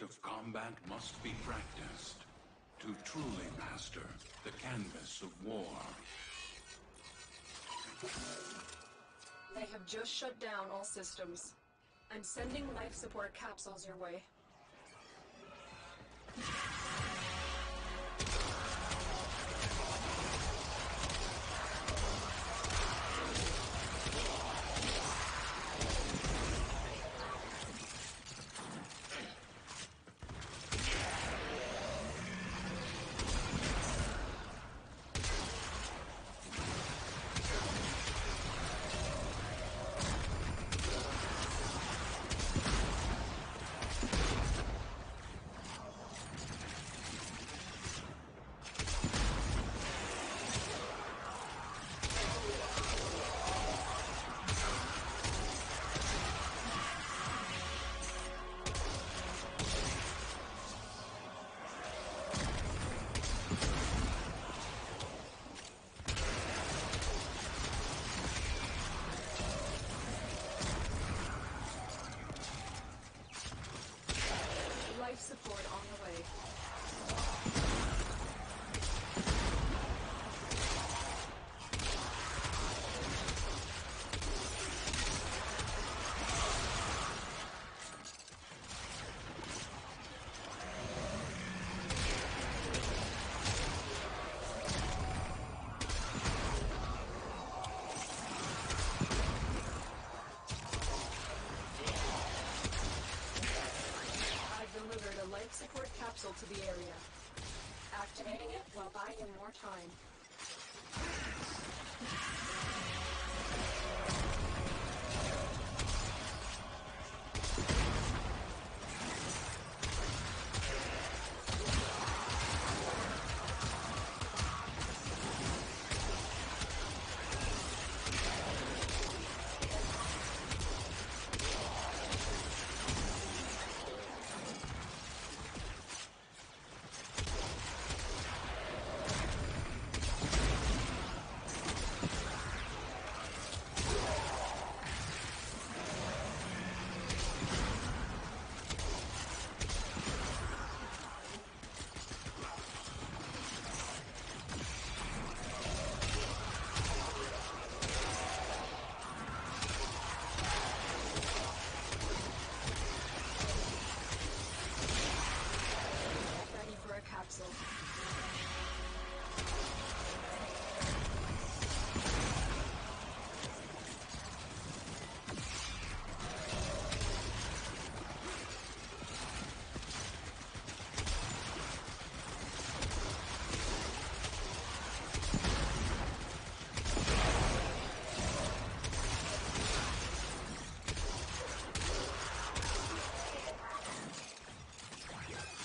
of combat must be practiced to truly master the canvas of war. They have just shut down all systems. I'm sending life support capsules your way. Life support on the way. Delivered a life support capsule to the area. Activating it while buying more time. Capsule.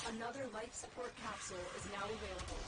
Another life support capsule is now available.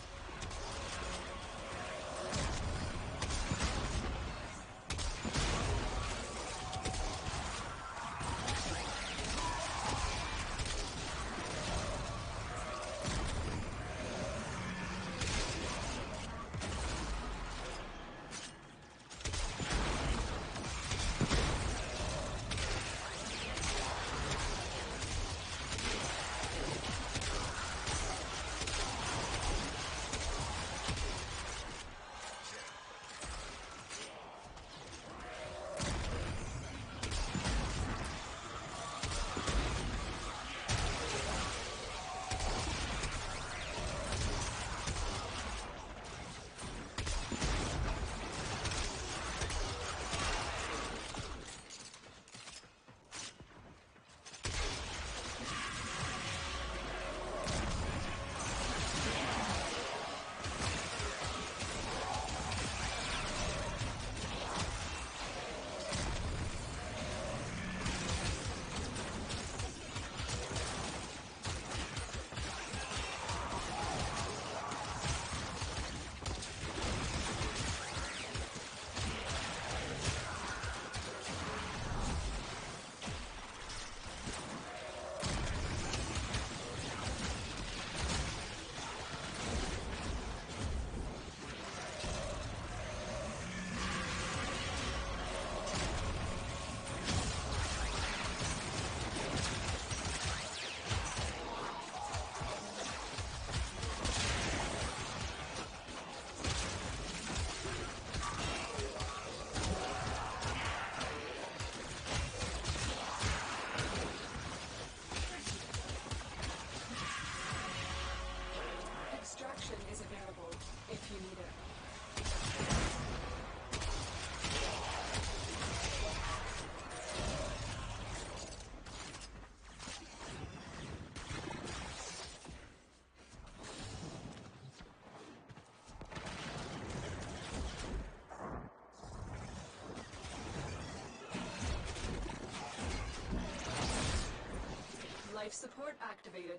support activated.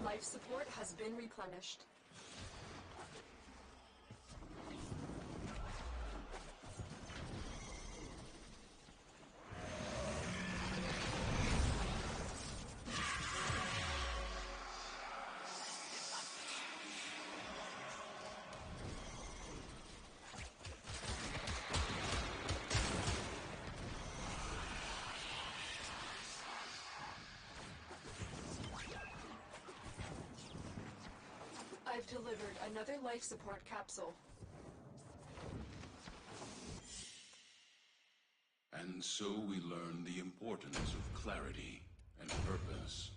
Life support has been replenished. I've delivered another life support capsule. And so we learn the importance of clarity and purpose.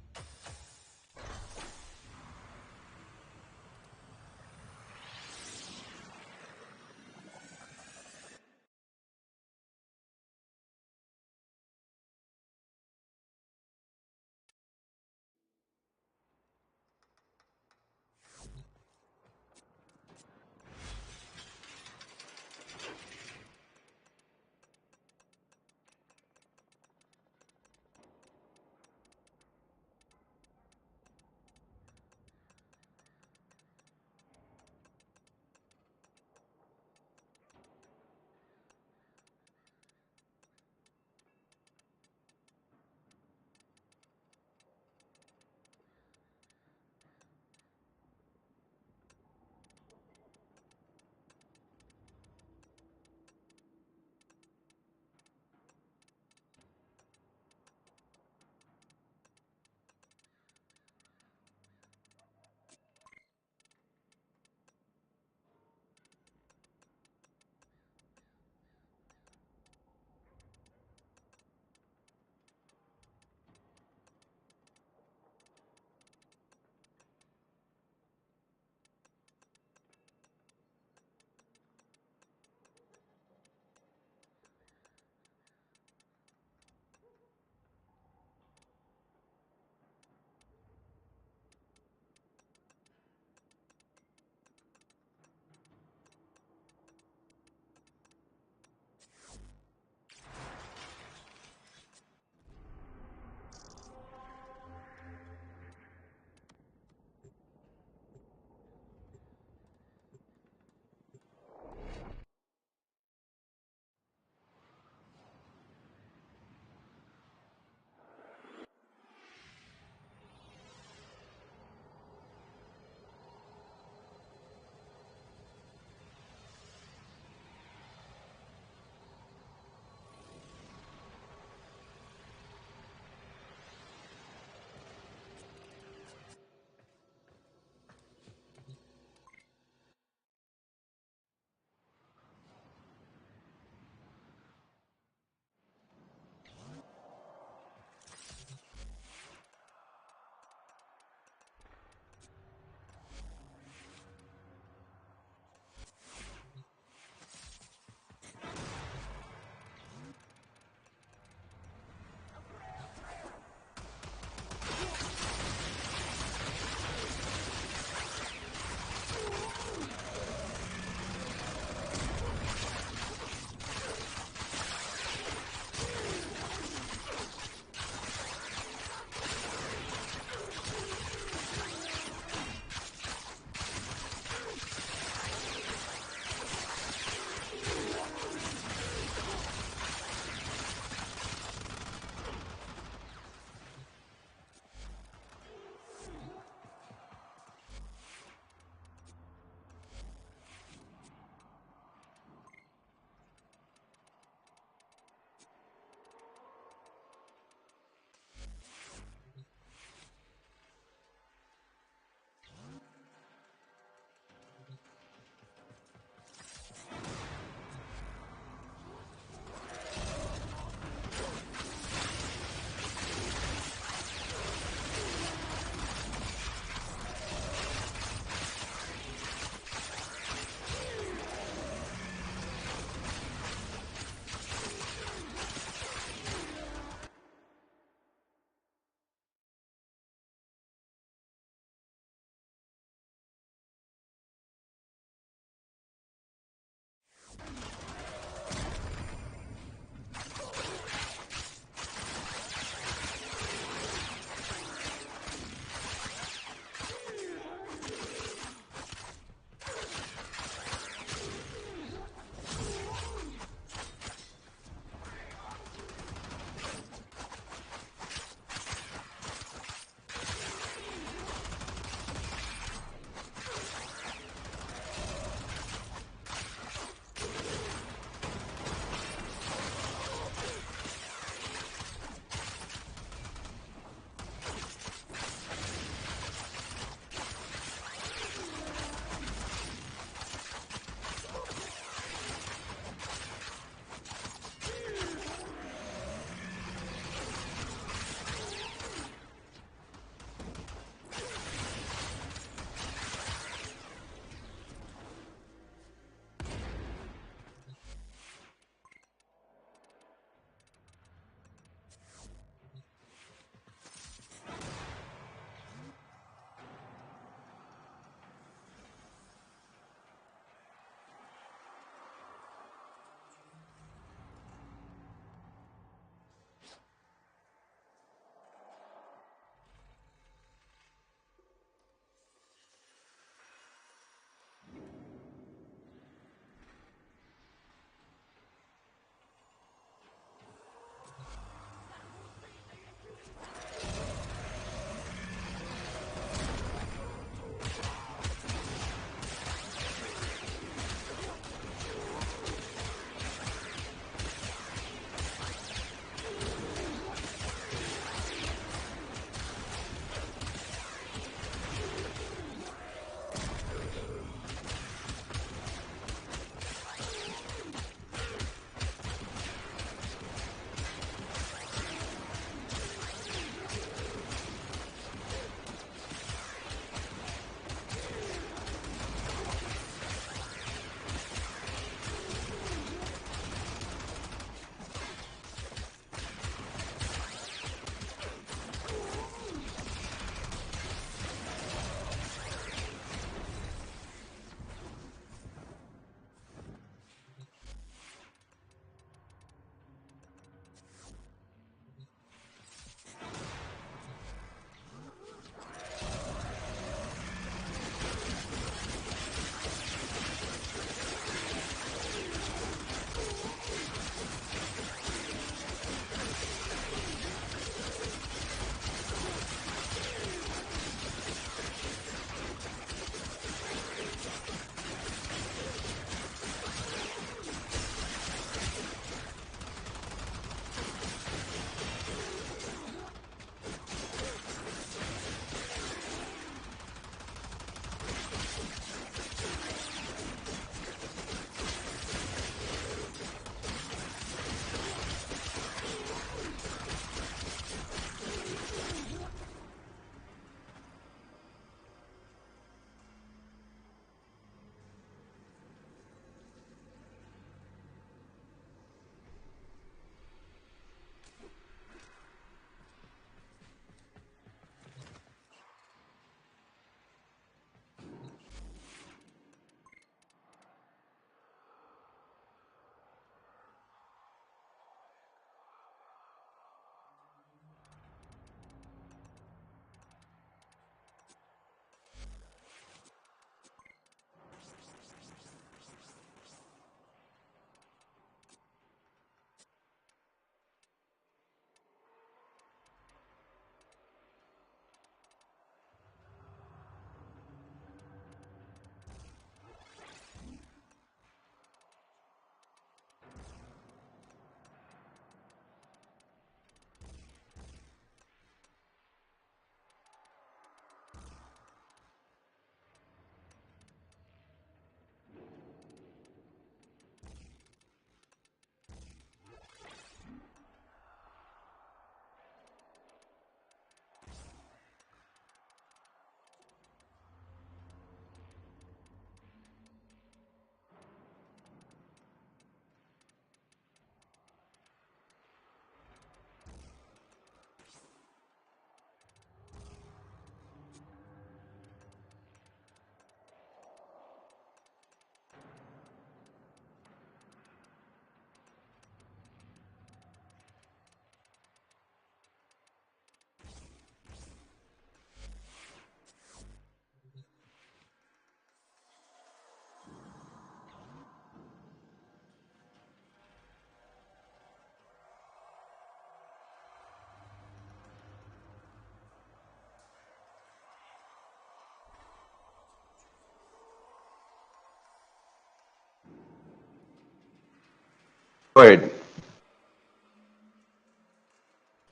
Wait,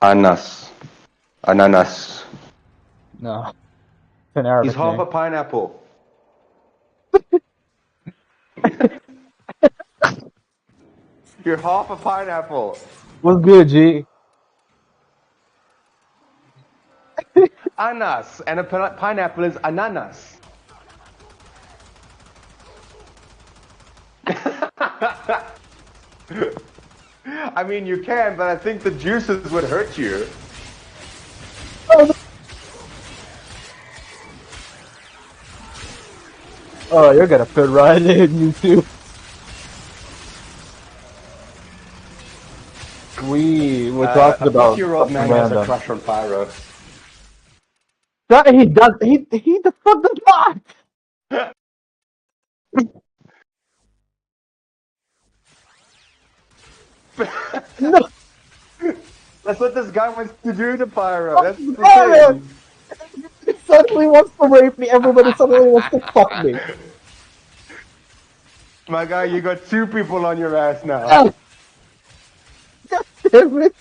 ananas. No, it's an He's Arabic half name. a pineapple. You're half a pineapple. What's good, G? Anas, and a pineapple is ananas. I mean, you can, but I think the juices would hurt you. Oh, you're gonna fit right in, you two. We were talking A about 50-year-old something man has a random. crush on Pyro. That he does. He the fuck does not. No, That's what this guy wants to do to Pyro. That's the damn thing. it! He suddenly wants to rape me. Everybody suddenly wants to fuck me. My guy, you got two people on your ass now. Ah, God damn it!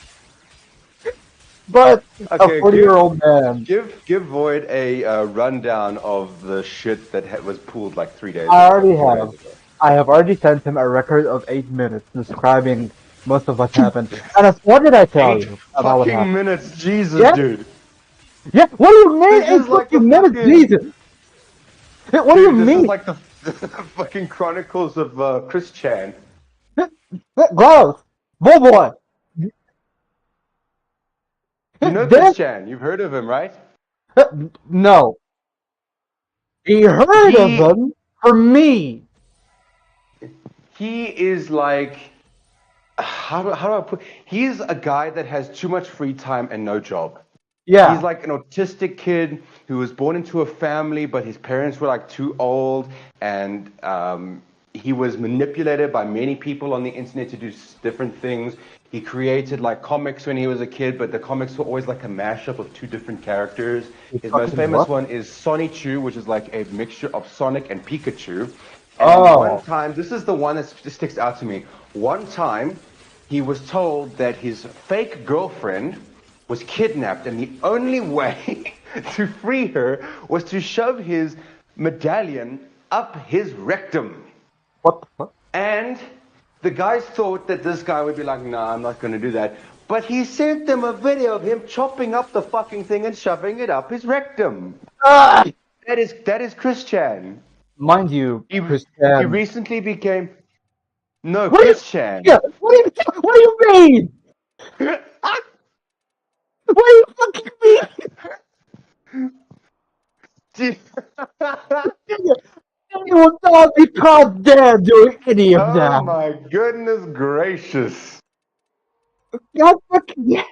But a Okay, 40-year-old man. give Void a rundown of the shit that was pulled like 3 days I ago, already 4 have. days ago. I have already sent him a record of 8 minutes describing most of what happened. And what did I tell 8 you about what fucking happened? minutes, Jesus, Yeah, dude. yeah. What do you mean? This is 8 like the fucking minutes, fucking Jesus. What do you dude. This is mean? like the fucking Chronicles of Chris Chan. Gross. Boy. You know Chris Then Chan? You've heard of him, right? no. He heard of He him for me. he is like how do I put? He's a guy that has too much free time and no job. Yeah. He's like an autistic kid who was born into a family, but his parents were like too old, and he was manipulated by many people on the internet to do different things. He created like comics when he was a kid, but the comics were always like a mashup of two different characters. He His most fucking famous what? one is Sonichu, which is like a mixture of Sonic and Pikachu. And one Oh. time, this is the one that sticks out to me. One time, he was told that his fake girlfriend was kidnapped, and the only way to free her was to shove his medallion up his rectum. What the fuck? And the guys thought that this guy would be like, nah, I'm not going to do that. But he sent them a video of him chopping up the fucking thing and shoving it up his rectum. Ah! That is Chris Chan. Mind you, He Christian. recently became no What do you? Chris Chan. Yeah. What do you mean? What do you fucking mean? You will not be caught dead doing any of Oh that. my goodness gracious. God fucking yeah.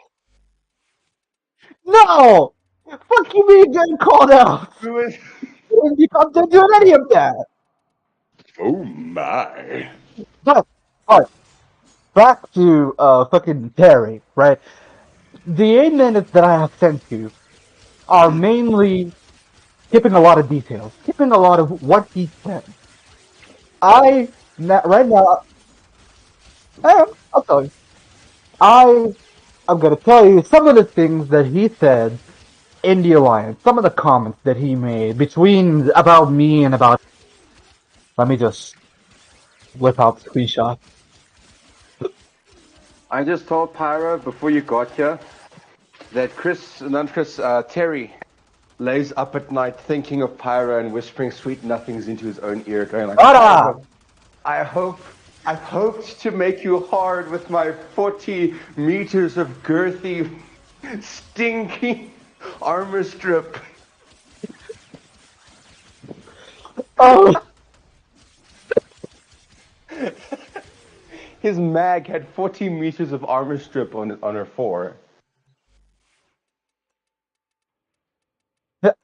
No! Fuck you mean getting called out? Who is? You wouldn't be caught dead doing any of that. Oh my. But, alright, back to fucking Terry, right? The 8 minutes that I have sent you are mainly skipping a lot of details, skipping a lot of what he said. Right now, I'll tell you. I'm gonna tell you some of the things that he said in the alliance, some of the comments that he made between about me and about. Let me just whip out the screenshot. I just told Pyro before you got here that Terry lays up at night thinking of Pyro and whispering sweet nothings into his own ear, going like, Ah! I've hoped to make you hard with my 40 meters of girthy, stinky armor strip. Oh! His mag had 40 meters of armor strip on her fore.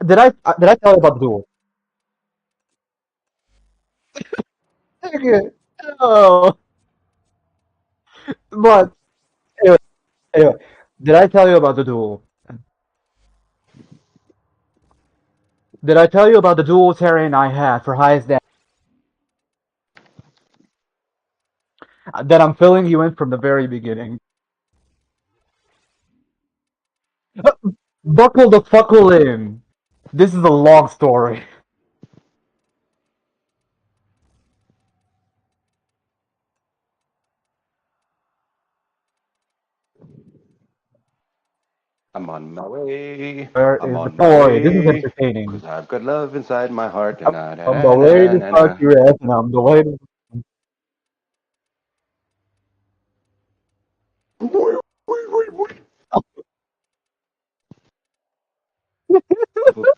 Did I tell you about the duel? Okay. Oh, but anyway, anyway, did I tell you about the duel? Did I tell you about the duel Terry and I had for highest damage? Then I'm filling you in from the very beginning. Buckle the fuckle in. This is a long story. I'm on my way. Where I'm is the on my boy? This is way. entertaining. 'Cause I've got love inside my heart. I'm, Na, na, I'm na, the way na, to na, fuck na. your ass, and I'm the way to.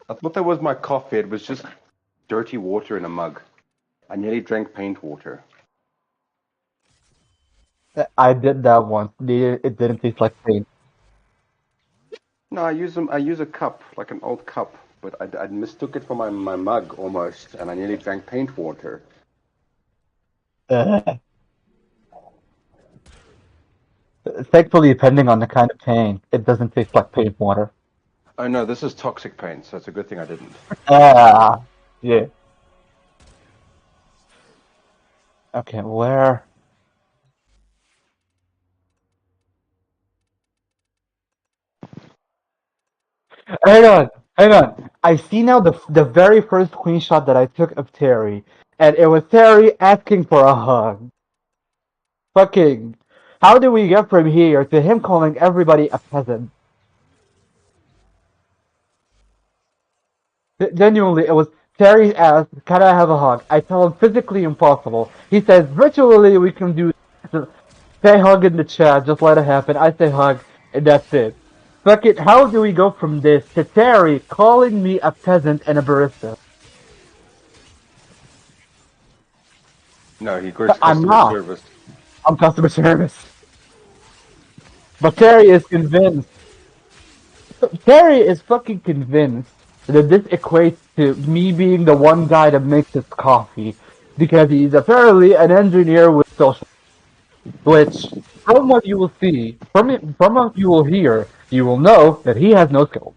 I thought that was my coffee. It was just dirty water in a mug. I nearly drank paint water. I did that once. It didn't taste like paint. No, I use a cup, like an old cup, but I mistook it for my mug almost, and I nearly drank paint water. Uh, Thankfully, depending on the kind of paint, it doesn't taste like paint water. Oh no, this is toxic paint, so it's a good thing I didn't. Ah, yeah. Okay, where? Hang on, hang on. I see now the very first screenshot that I took of Terry, and it was Terry asking for a hug. Fucking, how do we get from here to him calling everybody a peasant? Genuinely, it was Terry asked, "Can I have a hug?" I tell him physically impossible. He says, "Virtually, we can do." Say hug in the chat, just let it happen. I say hug, and that's it. Fuck it, how do we go from this to Terry calling me a peasant and a barista? No, he goes I'm customer not. service. I'm customer service. But Terry is convinced. Terry is fucking convinced that this equates to me being the one guy that makes his coffee. Because he's apparently an engineer with social. Which, from what you will see, from what you will hear, you will know that he has no skill.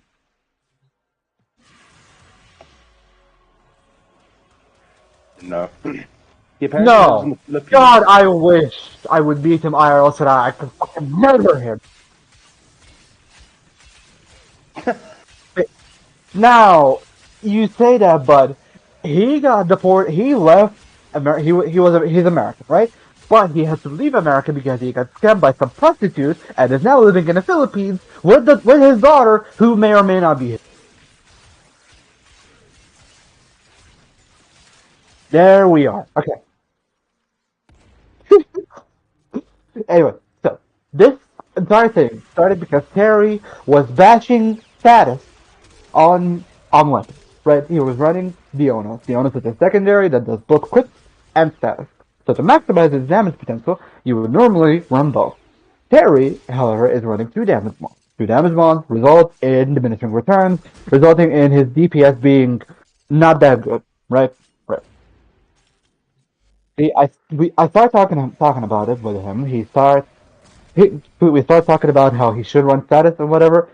No. He apparently lives in No. the God, Philippines. I wish I would beat him IRL so that I could fucking murder him. Now, you say that, but he got deported. He left. He's American, right? But he had to leave America because he got scammed by some prostitute and is now living in the Philippines with his daughter, who may or may not be his. There we are. Okay. Anyway, so this entire thing started because Terry was bashing status on weapons, right? He was running Dionos. Dionos is a secondary that does both crit and status. So to maximize his damage potential, you would normally run both. Terry, however, is running two damage bonds. Two damage bonds result in diminishing returns, resulting in his DPS being not that good, right? Right. I start talking about it with him. We start talking about how he should run status and whatever.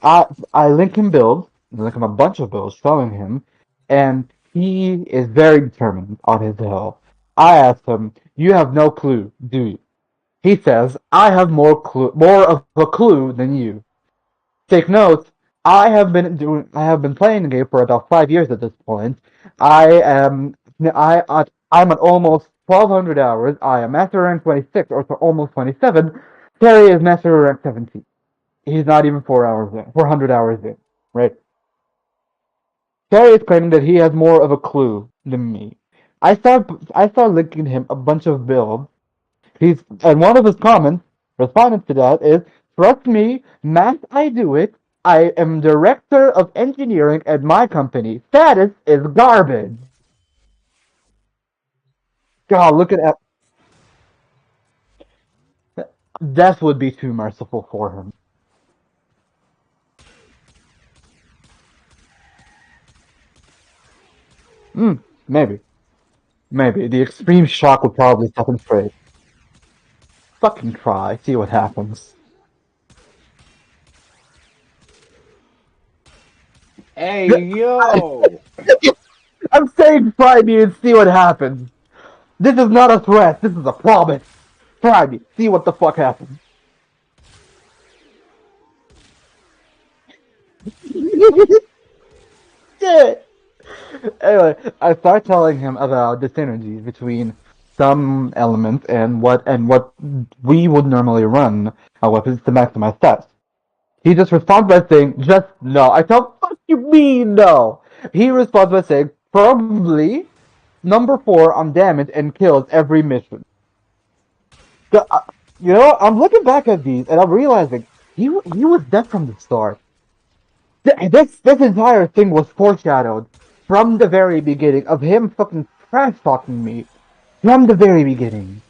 I link him builds, link him a bunch of builds showing him, and he is very determined on his hill. I asked him, "You have no clue, do you?" He says, "I have more of a clue than you." Take note. I have been playing the game for about 5 years at this point. I'm at almost 1,200 hours. I am master rank 26 or almost 27. Terry is master rank 17. He's not even 4 hours in, 400 hours in, right? Terry is claiming that he has more of a clue than me. I start linking him a bunch of builds. And one of his comments, responding to that, is, "Trust me, Matt, I do it. I am director of engineering at my company. Status is garbage." God, look at that. Death would be too merciful for him. Maybe. Maybe. The extreme shock would probably set him straight. Fucking try, see what happens. Hey, yo! I'm saying try me and see what happens. This is not a threat. This is a promise. Try me. See what the fuck happens. Shit. Anyway, I start telling him about the synergies between some elements and what we would normally run our weapons to maximize stats. He just responds by saying, just no. I tell, fuck you mean no? He responds by saying, probably number 4 on damage and kills every mission. So, I'm looking back at these and I'm realizing he was dead from the start. This entire thing was foreshadowed from the very beginning of him fucking trash talking me from the very beginning.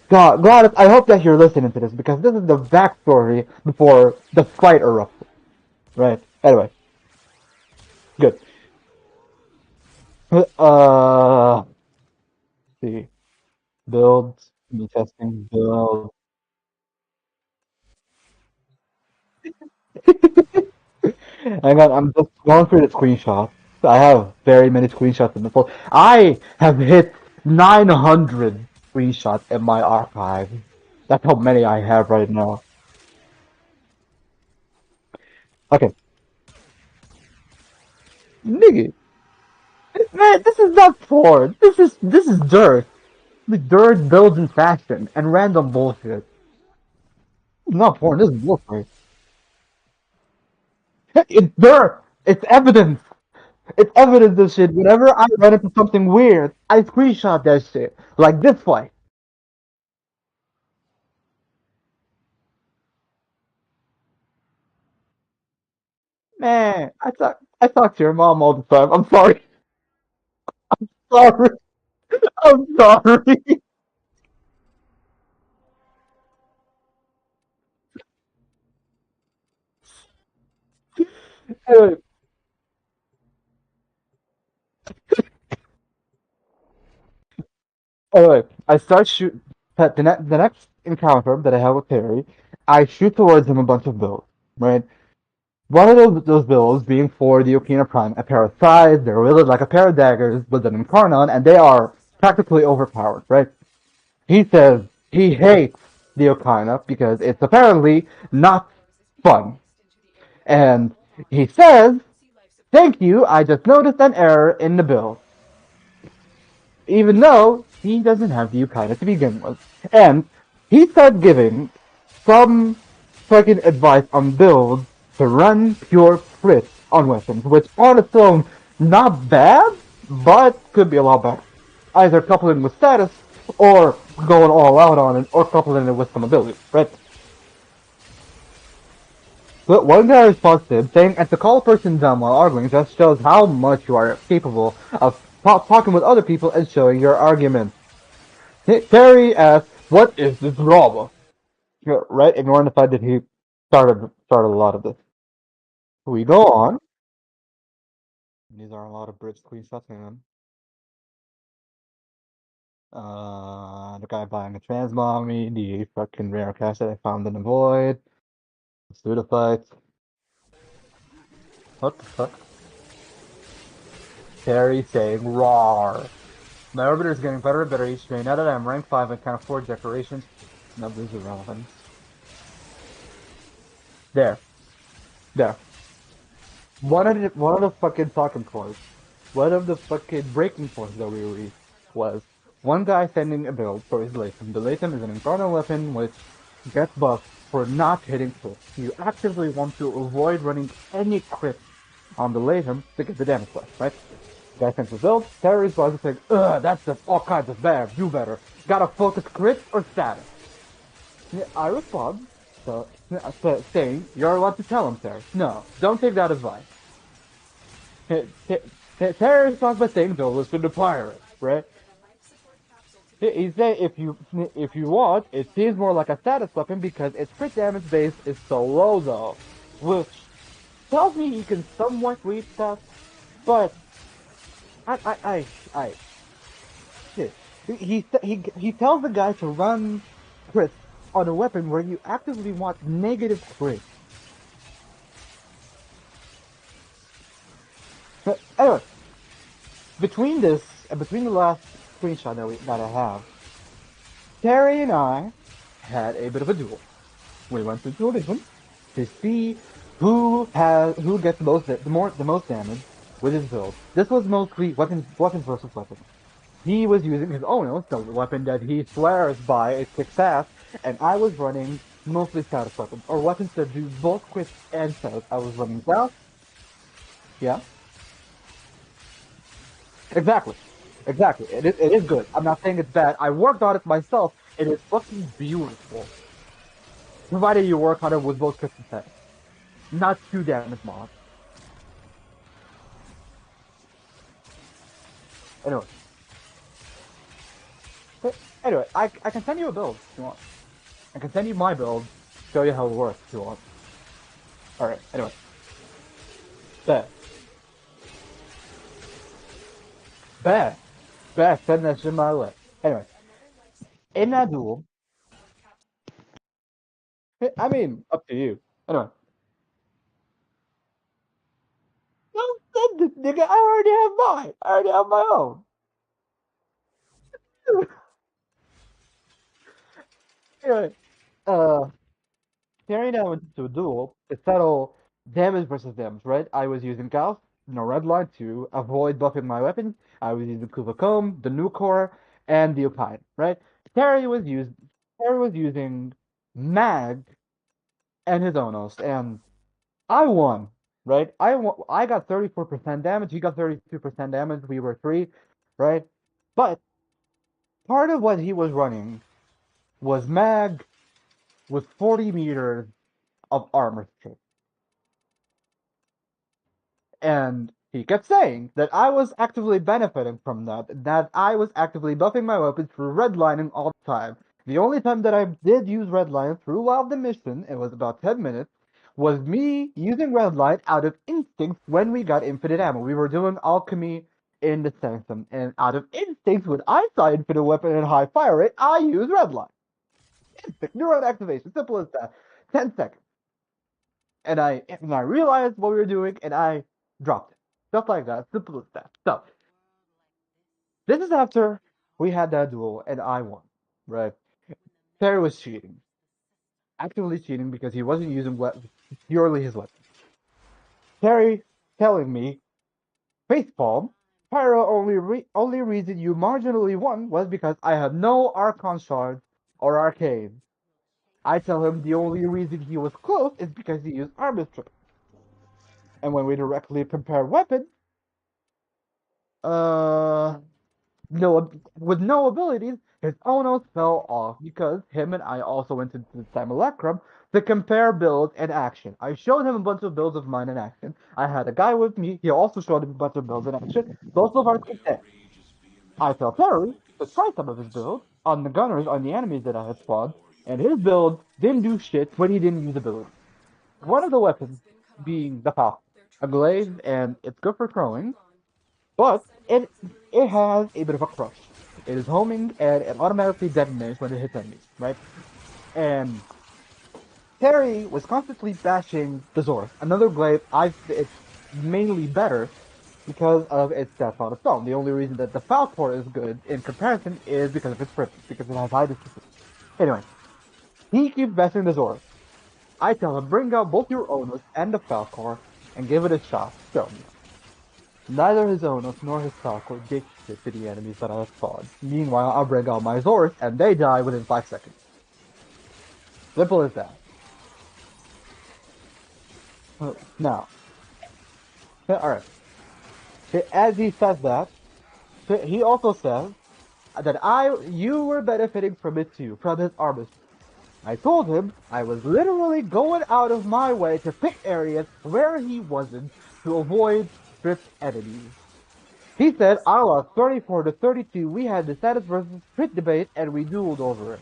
God, I hope that you're listening to this because this is the backstory before the fight erupted. Right. Anyway, good. Let's see. Builds, me testing, build. I'm just going through the screenshots. I have very many screenshots in the phone. I have hit 900 screenshots in my archive. That's how many I have right now. Okay, nigga, man, this is not porn. This is dirt. The dirt builds in fashion and random bullshit. It's not porn. This is bullshit. It's dirt. It's evidence. It's evidence of shit. Whenever I run into something weird, I screenshot that shit. Like this fight. Man, I talk to your mom all the time. I'm sorry. Sorry. I'm sorry. Anyway, I start shoot. The next encounter that I have with Perry, I shoot towards him a bunch of bills. Right. One of those bills being for the Okina Prime, a pair of scythes. They're really like a pair of daggers with an incarnon, and they are practically overpowered. Right. He says he hates the Okina because it's apparently not fun, and he says, "Thank you. I just noticed an error in the bill." Even though he doesn't have the Yukina to begin with. And he started giving some fucking advice on builds to run pure crits on weapons, which on its own, not bad, but could be a lot better. Either coupling with status, or going all out on it, or coupling it with some ability, right? But one guy responded saying, and to call a person dumb while arguing just shows how much you are capable of talking with other people and showing your argument. Terry asks, what is the drama? Right? Ignoring the fact that he started a lot of this. We go on. These are a lot of bridge screenshots. Hang on. The guy buying a transmommy, the fucking rare cash that I found in the void. Let's do the fight. What the fuck? Terry saying "rawr." My orbiter is getting better and better each day. Now that I'm rank 5 and can afford decorations, none of this is irrelevant. There. There. One of the fucking talking points, one of the fucking breaking points that we reached was one guy sending a build for his Latham. The Latham is an infernal weapon which gets buffed for not hitting crits. You actively want to avoid running any crits on the Latham to get the damage buff, right? Guy sends a build, Terry responds saying, ugh, that's just all kinds of bad, you better. Gotta focus crits or status. I respond, saying, you're allowed to tell him, Terry. No, don't take that advice. Terry responds by saying, don't listen to pirates, right? He said if you want, it seems more like a status weapon because its crit damage base is so low though. Which tells me he can somewhat read stuff, but I shit. He tells the guy to run crits on a weapon where you actively want negative crit. But anyway, between this and between the last screenshot that I have. Terry and I had a bit of a duel. We went through dualism to see who gets the most damage with his build. This was mostly weapons versus weapons. He was using his own the weapon that he swears by, it kicks ass, and I was running mostly status weapons, or weapons that do both quick and status. I was running South. Yeah, exactly. Exactly. It is good. I'm not saying it's bad. I worked on it myself. It is fucking beautiful. Provided you work on it with both crits and status. Not 2 damage mod. Anyway. Anyway, I can send you a build if you want. I can send you my build, show you how it works if you want. Alright, anyway. Bad. Bad. Bad, send that shit my way. Anyway, in that duel, I mean, up to you. Anyway. Don't send this nigga, I already have mine. I already have my own. Anyway, uh, carrying out into a duel to settle damage versus damage, right? I was using Gauss, no red line to avoid buffing my weapons. I was using Kuva Comb, the new core, and the Opine, right? Terry was used Terry was using Mag and his Onos, and I won, right? I got 34% damage, he got 32% damage, we were three, right? But part of what he was running was Mag with 40 meters of armor strip. And he kept saying that I was actively benefiting from that I was actively buffing my weapons through redlining all the time. The only time that I did use redline throughout the mission, it was about 10 minutes, was me using redline out of instinct when we got infinite ammo. We were doing alchemy in the sanctum, and out of instinct, when I saw infinite weapon and high fire rate, I used redline. Instinct, neuron activation, simple as that. 10 seconds. And I realized what we were doing, and I dropped it. Stuff like that, simple as that. So this is after we had that duel, and I won. Right? Terry was cheating, actively cheating because he wasn't using purely his weapon. Terry telling me, facepalm. Pyro only reason you marginally won was because I had no Archon shards or arcane. I tell him the only reason he was close is because he used armor strip. And when we directly compare weapons, uh, no, with no abilities, his Onos fell off because him and I also went into the simulacrum to compare builds and action. I showed him a bunch of builds of mine in action. I had a guy with me. He also showed him a bunch of builds in action. Both of ours could hit. I tell Terry to try some of his builds on the gunners on the enemies that I had spawned, and his build didn't do shit when he didn't use abilities. One of the weapons being the Falcon, a glaive, and it's good for throwing, but it has a bit of a crush. It is homing and it automatically detonates when it hits enemies, right? And Terry was constantly bashing the Zor. Another glaive, it's mainly better because of its stats on its own. The only reason that the Falcor is good in comparison is because of its privilege, because it has high distance. Anyway, he keeps bashing the Zor. I tell him, bring out both your Onos and the Falcor and give it a shot. Show me. Neither his Onos nor his Falcor did shit to the enemies that I have spawned. Meanwhile, I bring out my Zors and they die within 5 seconds. Simple as that. Now, alright. As he says that, he also says that you were benefiting from it too, from his armor. I told him I was literally going out of my way to pick areas where he wasn't to avoid stripped enemies. He said I lost 34 to 32. We had the status versus crit debate and we dueled over it.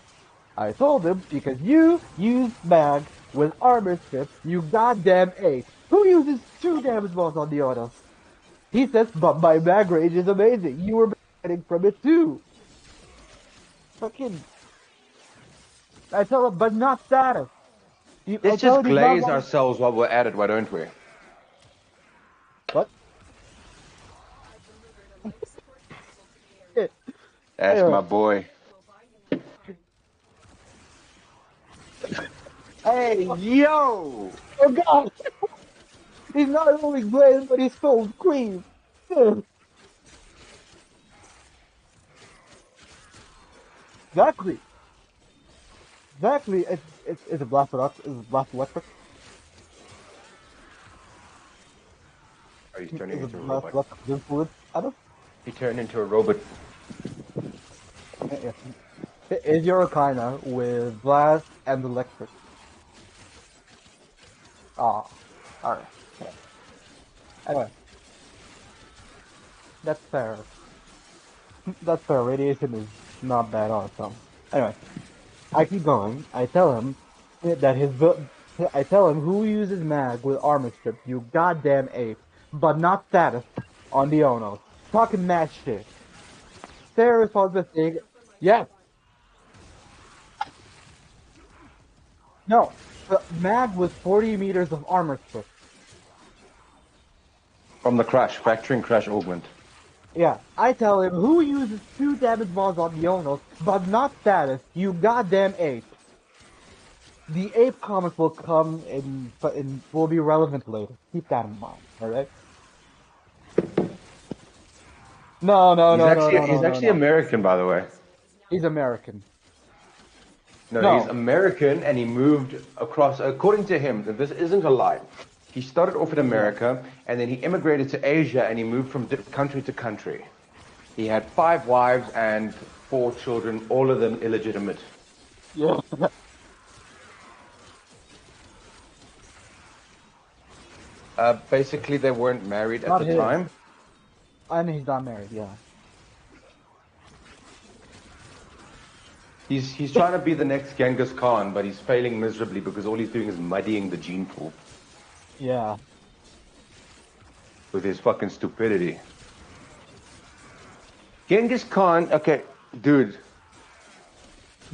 I told him because you used mag with armor strip, you goddamn ace. Who uses 2 damage balls on the auto? He says, but my mag range is amazing. You were benefiting from it too. Fucking. I tell him, but not status. I Let's tell just him he's not glaze wrong. ourselves while we're at it, why don't we? What? I've delivered a life support capsule to the area. That's Anyway. my boy. Hey, yo! Oh god! He's not only bland, but he's full of cream. Ugh. Exactly. Exactly. It's a blast electric. It's a blast electric. Oh, he's turning Is a into a blast robot. electric fluid out of? He turned into a robot. Yeah. Is your Okaina with blast and electric? Ah, alright. Yeah. Anyway, that's fair. That's fair. Radiation is not bad on its own. Anyway, I keep going. I tell him that I tell him who uses mag with armor strips, you goddamn ape, but not status on the Onos. Talking mad shit. Sarah responds by saying, yes, no, the mag with 40 meters of armor strip. From the crash, factoring crash augment. Yeah, I tell him who uses 2 damage balls on the Onos, but not status, you goddamn ape. The ape comic will come in will be relevant later. Keep that in mind, alright? No, no, He's no, no, actually no, no, he's no, actually no. American, by the way. He's American. No, he's No. American, and he moved across. According to him, this isn't a lie. He started off in Yeah. America, and then he immigrated to Asia, and he moved from country to country. He had 5 wives and 4 children, all of them illegitimate. Yeah. Basically, they weren't married at Not the his. time. And he's not married, yeah. He's trying to be the next Genghis Khan, but he's failing miserably because all he's doing is muddying the gene pool Yeah. with his fucking stupidity. Genghis Khan, okay, dude,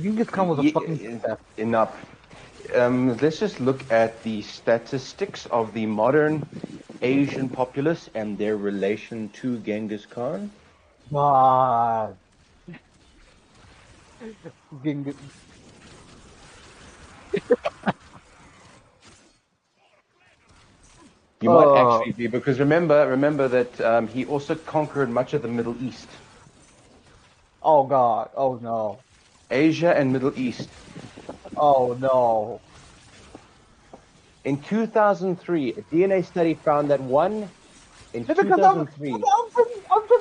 Genghis Khan was a fucking theft. enough. Let's just look at the statistics of the modern Asian populace and their relation to Genghis Khan. God. Genghis. You might actually be, because remember that he also conquered much of the Middle East, Oh God. Oh no. Asia and Middle East. Oh no. In 2003, a DNA study found that in It's because I'm 2003, from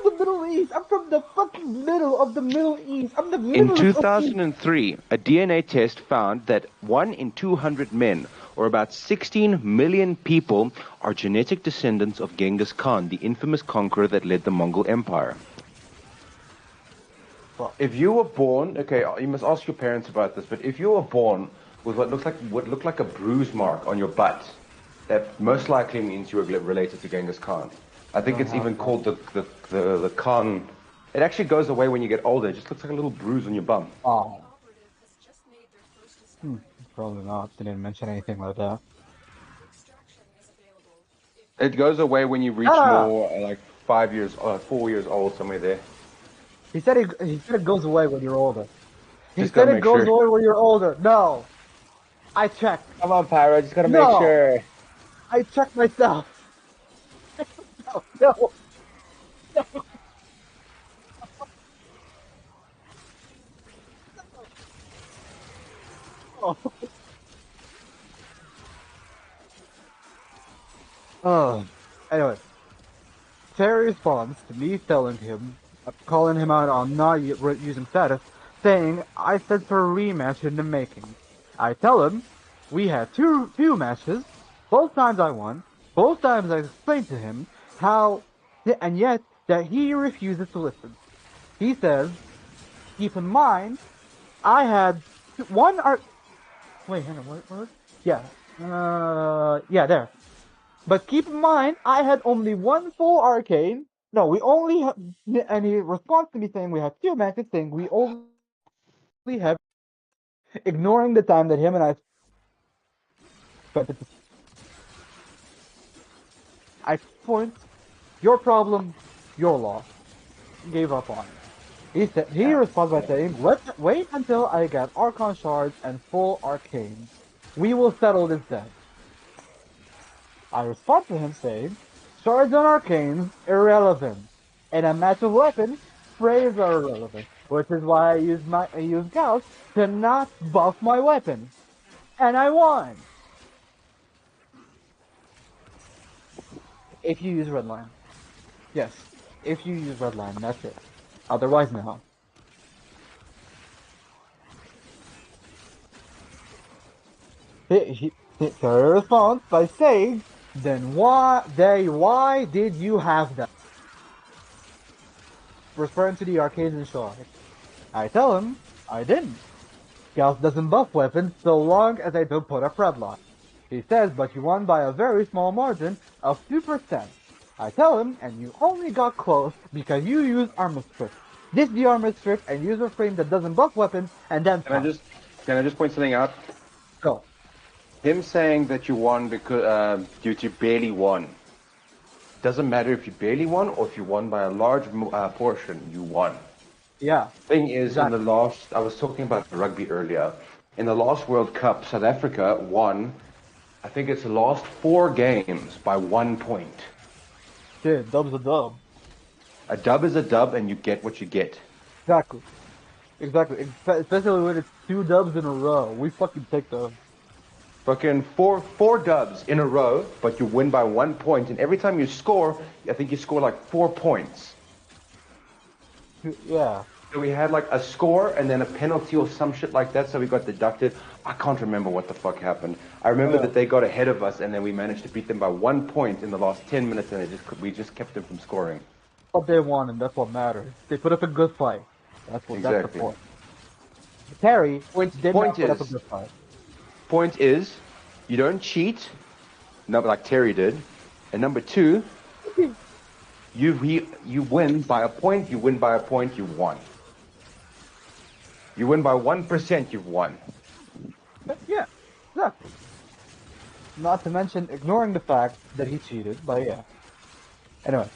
the Middle East. I'm from the fucking middle of the Middle East. I'm the in middle of the East. 2003, a DNA test found that 1 in 200 men, or about 16 million people, are genetic descendants of Genghis Khan, the infamous conqueror that led the Mongol Empire. Well, If you were born, okay, you must ask your parents about this, but if you were born with what looked like a bruise mark on your butt, that most likely means you were related to Genghis Khan. I think it's even called the Khan. It actually goes away when you get older. It just looks like a little bruise on your bum. oh. Probably not. They didn't mention anything like that. It goes away when you reach Ah! more like 5 years, 4 years old, somewhere there. He said it goes away when you're older. He Just said gotta it make goes sure. away when you're older. No. I checked. Come on, Pyro, just gotta make No. sure. I checked myself. No. No. No. No. Oh. Anyway, Terry responds to me telling him, calling him out on not using status, saying I said for a rematch in the making. I tell him we had two matches. Both times I won. Both times I explained to him how, and yet that he refuses to listen. He says, keep in mind, I had one art. Wait, hang on, what? Yeah, yeah, there. But keep in mind, I had only one full arcane. No, we only have, and he responds to me saying we have 2 matches, saying we only have, ignoring the time that him and I spent. I point, your problem, your loss. Gave up on it. He responds by saying, wait until I get Archon shards and full arcane. We will settle this then. I respond to him saying, shards and arcanes, irrelevant. In a match of weapons, sprays are irrelevant, which is why I use Gauss to not buff my weapon. And I won! If you use redline. Yes. If you use redline, that's it. Otherwise, no. Terry responds by saying, then why did you have that? Referring to the arcades and shards. I tell him, I didn't. Gauss doesn't buff weapons so long as I don't put a predlock. He says, but you won by a very small margin of 2%. I tell him, and you only got close because you used armor strip. This the armor strip and user frame that doesn't buff weapons, and then Can I just point something out? go. Him saying that you won because due to barely won. Doesn't matter if you barely won or if you won by a large portion, you won. Yeah. Thing is, Exactly. in the last, I was talking about rugby earlier. In the last World Cup, South Africa won, I think it's the last 4 games by 1 point. Dude, dub's a dub. A dub is a dub, and you get what you get. Exactly. Exactly. Especially when it's 2 dubs in a row. We fucking take those. Fucking four dubs in a row, but you win by 1 point, and every time you score, I think you score like 4 points. Yeah. So we had like a score and then a penalty or some shit like that, so we got deducted. I can't remember what the fuck happened. I remember that they got ahead of us, and then we managed to beat them by 1 point in the last 10 minutes, and we just kept them from scoring. But they won, and that's what matters. They put up a good fight. That's the Exactly. point. Terry Point did not put up a is- good fight. Point is, you don't cheat, like Terry did. And number 2, you win by a point, you win by a point, you won. You win by 1%, you've won. Yeah, exactly. Not to mention ignoring the fact that he cheated, but yeah. Anyway,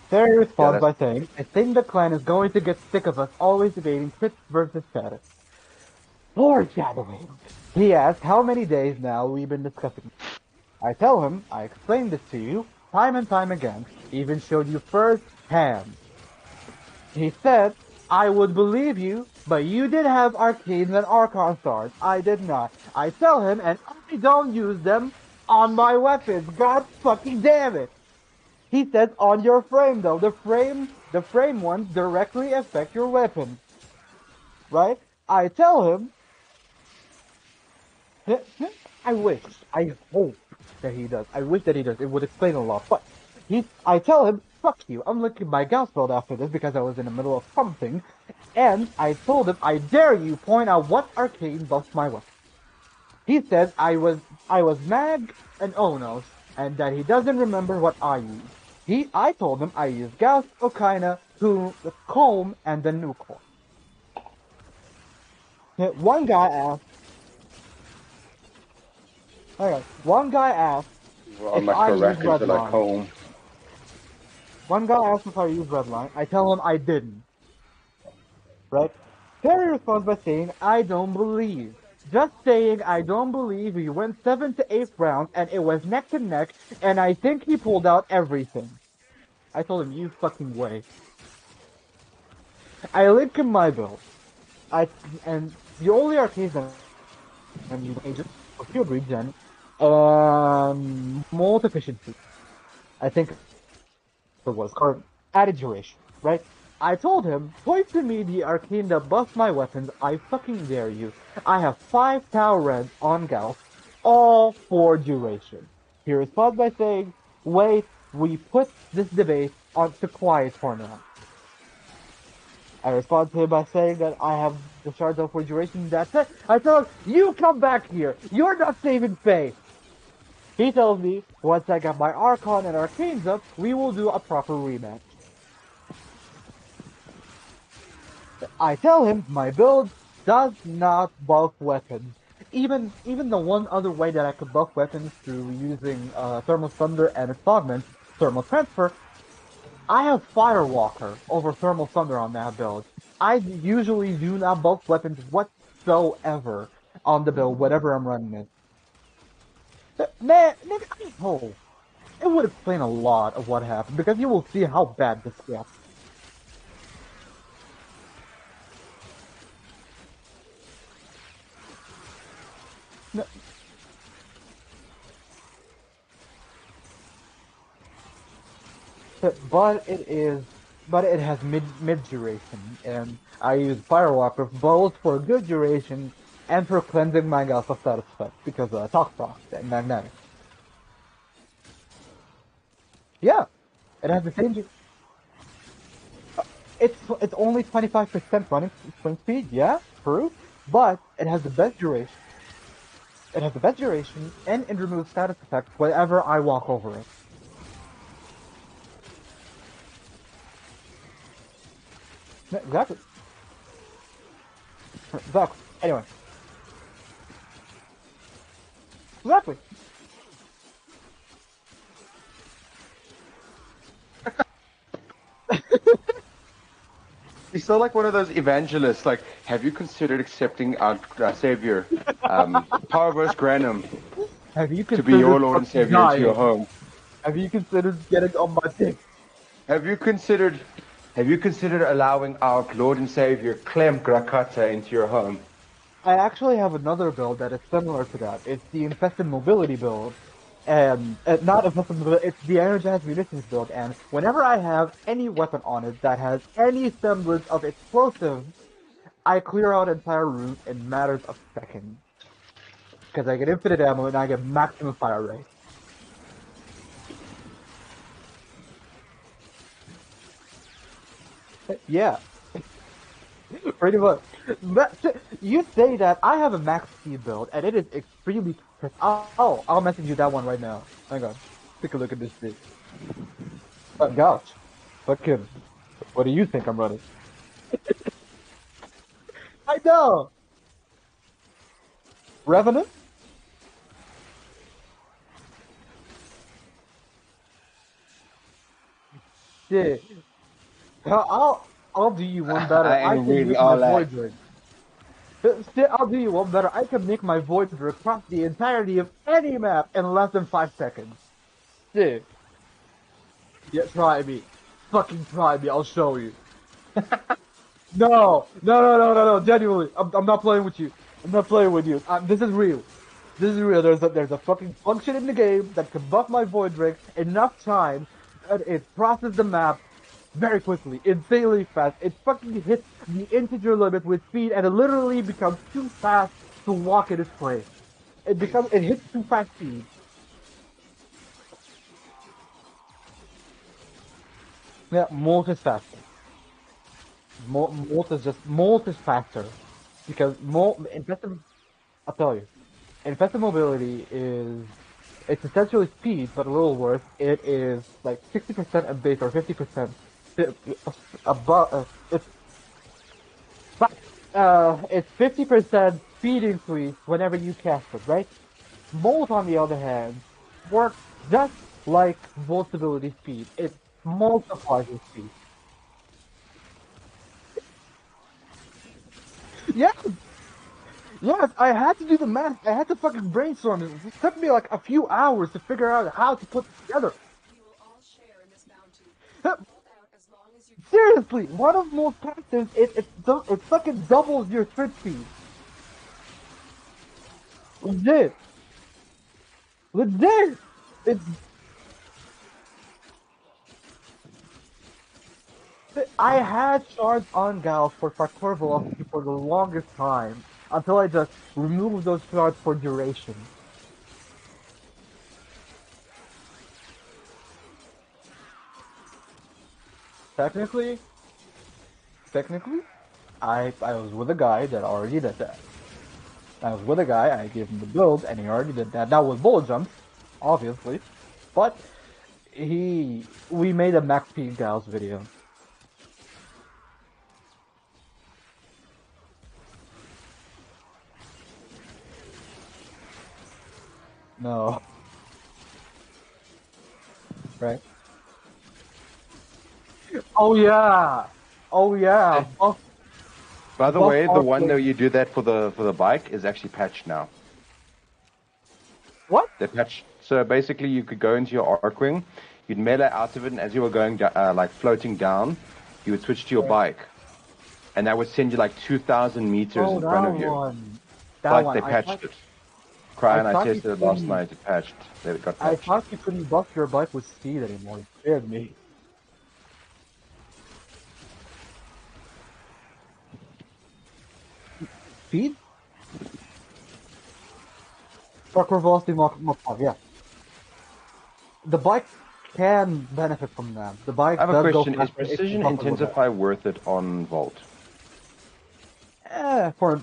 Terry responds by saying, I think the clan is going to get sick of us always debating crits versus status. Foreshadowing. He asks how many days now we've been discussing. I tell him, I explained this to you time and time again, even showed you first hand. He said, I would believe you, but you did have arcanes and archon swords. I did not. I tell him, and I don't use them on my weapons. God fucking damn it. He says on your frame though. The frame ones directly affect your weapon. Right? I tell him, I hope that he does. I wish that he does. It would explain a lot. But I tell him, fuck you. I'm looking my Gauss belt after this because I was in the middle of something. And I told him, I dare you point out what arcane buffs my weapon. He said I was Mag and Onos, and that he doesn't remember what I used. I told him I used Gauss, Okaina, the Comb, and the Nucor. One guy asked, On if my I use correct into like redline. home. One guy asked if I used redline. I tell him I didn't. Right? Terry responds by saying, I don't believe. Just saying I don't believe he went 7th to 8th round and it was neck to neck and I think he pulled out everything. I told him, you fucking way. I link in my build. And the only arcades that I'm using just for field regen, molt efficiency. I think it was, or added duration, right? I told him, point to me the arcane that buffs my weapons, I fucking dare you. I have 5 Tau Reds on Gauss, all for duration. He responds by saying, wait, we put this debate on to quiet for now. I respond to him by saying that I have the shards up for duration, that's it. I tell him, you come back here, you're not saving face. He tells me, once I get my Archon and Arcanes up, we will do a proper rematch. I tell him my build does not buff weapons. Even the one other way that I could buff weapons through using Thermal Thunder and Fragment, Thermal Transfer, I have Firewalker over Thermal Thunder on that build. I usually do not bulk weapons whatsoever on the build, whatever I'm running it. Man, nigga, oh, it would explain a lot of what happened because you will see how bad this gets. No, but it has mid duration, and I use Firewalker both for good duration and for cleansing my gas of status effect because Talk Frost and Magnetic. Yeah, it has the same. It's only 25% running swing speed, yeah, true, but it has the best duration. It has the best duration, and it removes status effects whenever I walk over it. Yeah, exactly. Exactly. Anyway, exactly. He's still like one of those evangelists. Like, have you considered accepting our Savior, Powerverse Granum, Have you to be your considered Lord and fucking Savior into your dying? home? Have you considered getting on my dick? Have you considered have you considered allowing our Lord and Savior Clem Grakata into your home? I actually have another build that is similar to that. It's the Infested Mobility build. And not Infested Mobility, it's the Energized Munitions build. And whenever I have any weapon on it that has any semblance of explosive, I clear out entire route in matters of seconds. Because I get infinite ammo and I get maximum fire rate. Yeah, pretty much. You say that I have a max speed build, and it is extremely. I'll message you that one right now. Hang on. Take a look at this thing. Gouch. Fucking. What do you think I'm running? I know. Revenant? Yeah. I'll do you one better. I I ain't can reading make my all that. void ring. I'll do you one better. I can make my void ring across the entirety of any map in less than 5 seconds. Yeah. Yeah, try me. Fucking try me. I'll show you. No. Genuinely, I'm not playing with you. I'm not playing with you. This is real. This is real. There's a fucking function in the game that can buff my void ring enough time that it crosses the map very quickly, insanely fast. It fucking hits the integer limit with speed, and it literally becomes too fast to walk in its place. It hits too fast speed. Yeah, Molt is faster. Molt is faster because Molt infested. I'll tell you. Infected mobility is it's essentially speed, but a little worse. It is like 60% a base or 50% above. It's 50% speed increase whenever you cast it, right? Molt, on the other hand, works just like Volt's ability speed. It multiplies your speed. Yes, yes, I had to do the math. I had to fucking brainstorm it. It took me like a few hours to figure out how to put it together. You will all share in this bounty. Hold out as long as you can. Seriously, one of most passives, it fucking doubles your sprint speed. Legit, legit. It's I had shards on Gauss for parkour velocity for the longest time until I just removed those shards for duration. Technically, technically, I was with a guy that already did that. I was with a guy, I gave him the build, and he already did that. That was bullet jumps, obviously, but we made a max speed Gauss video. No, right? Oh yeah. Oh yeah. By the Buff way, the arc one that lane. you do that for the bike is actually patched now. What? They patched. So basically, you could go into your Arcwing, you'd melee out of it, and as you were going like floating down, you would switch to your Yeah. bike, and that would send you like 2,000 meters Oh, in front that of you. one. That Like one. they patched it. Cry I and I thought you tested it last couldn't. night. It patched. It got I patched. thought you couldn't buff your bike with speed anymore. It scared me. Speed? Parkour velocity Mach 5, yeah. The bike can benefit from that. The I bike have a does go question. Is faster if you precision buff it with that. intensify worth it on Volt? For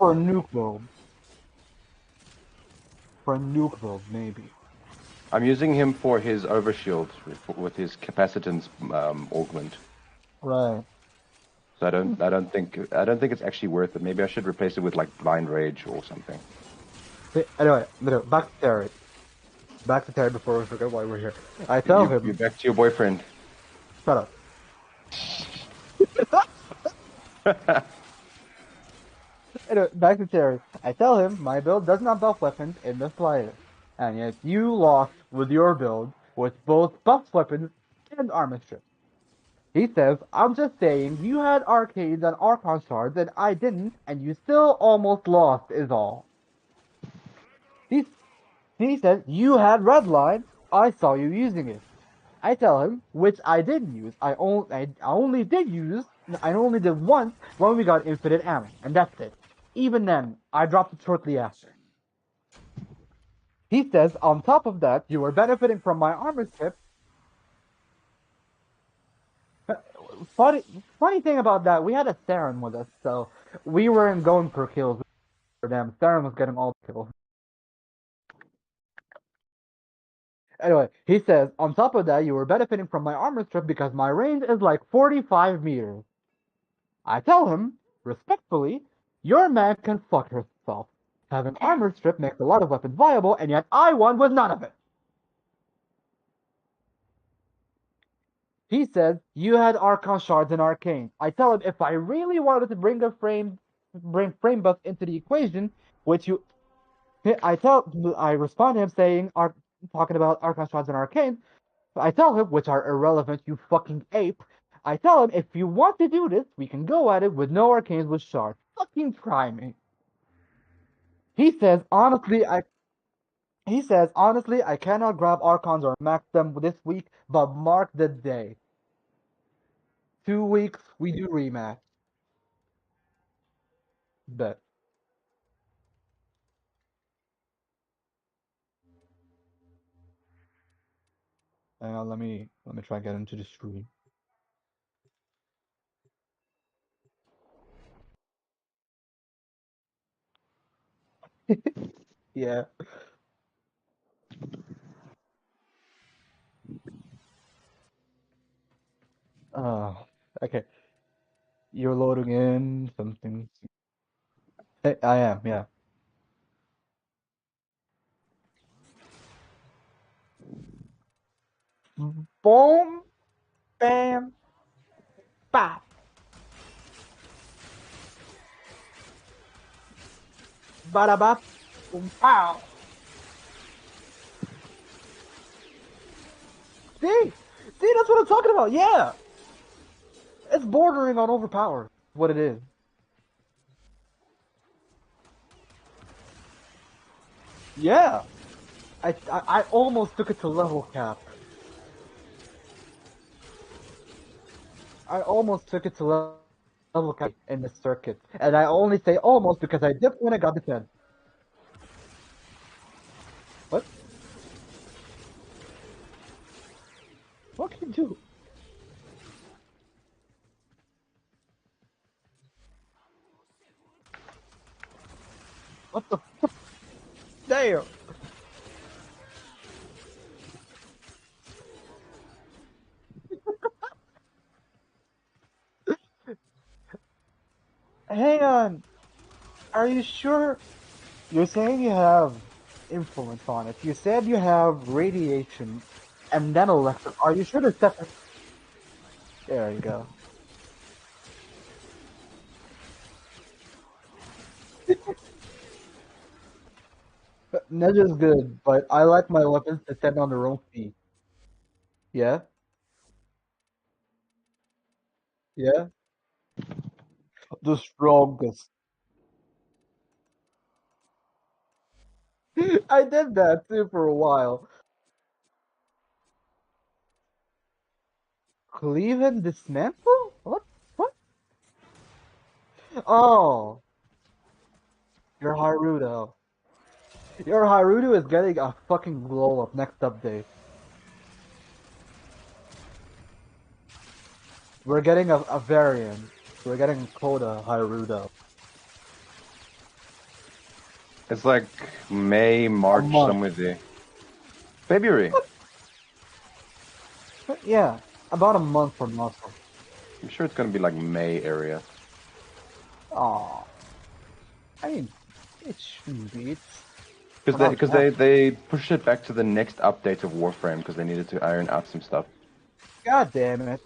a nuke build. For a nuke build, maybe. I'm using him for his overshield with his capacitance augment. Right. So I don't think it's actually worth it. Maybe I should replace it with like blind rage or something. Anyway, back to Terry. Back to Terry before we forget why we're here. I tell You're him, back to your boyfriend. shut up. Anyway, back to Terry. I tell him my build does not buff weapons in the slightest. And yet you lost with your build with both buff weapons and armor strips. He says, I'm just saying, you had arcades and Archon shards and I didn't, and you still almost lost is all. He, he says, you had redline, I saw you using it. I tell him, which I didn't use. I only did once when we got infinite ammo, and that's it. Even then, I dropped it shortly after. He says, on top of that, you were benefiting from my armor strip. Funny thing about that, we had a Saren with us, so we weren't going for kills for them. Saren was getting all the kills. Anyway, he says, on top of that, you were benefiting from my armor strip because my range is like 45 meters. I tell him, respectfully, your man can fuck herself. Having armor strip makes a lot of weapons viable, and yet I won with none of it. He says, you had Archon shards and Arcane. I tell him if I really wanted to bring frame buff into the equation, which you I respond to him saying talking about Archon shards and Arcane. I tell him, which are irrelevant, you fucking ape. I tell him, if you want to do this, we can go at it with no arcanes with shards. Fucking try me. He says, honestly, I cannot grab Archons or max them this week, but mark the day. 2 weeks, we do rematch. Bet. Hang on, let me try and get into the screen. Yeah. Oh, okay. You're loading in something. I am, yeah. Boom, bam, bop, bada bop, boom, pow. See, that's what I'm talking about. Yeah, it's bordering on overpowered. What it is. Yeah, I almost took it to level cap. I almost took it to level cap in the circuit, and I only say almost because I dipped when I got the 10. What? What can you do? What the? Damn. Hang on. Are you sure? You're saying you have influence on it. You said you have radiation and then electric. Are you sure they're separate? There you go. Ninja's good, but I like my weapons to stand on their own feet. Yeah? Yeah? The strongest. I did that too for a while. Cleave and dismantle? What? What? Oh, your Haruto. Your Haruto is getting a fucking glow up next update. We're getting a variant. We're getting Coda Haruto. It's like May, A March, month. somewhere there. February. Yeah, about a month from Muscle. I'm sure it's gonna be like May area. Aw. I mean, it shouldn't be. It's Because pronounced. they pushed it back to the next update of Warframe because they needed to iron out some stuff. God damn it.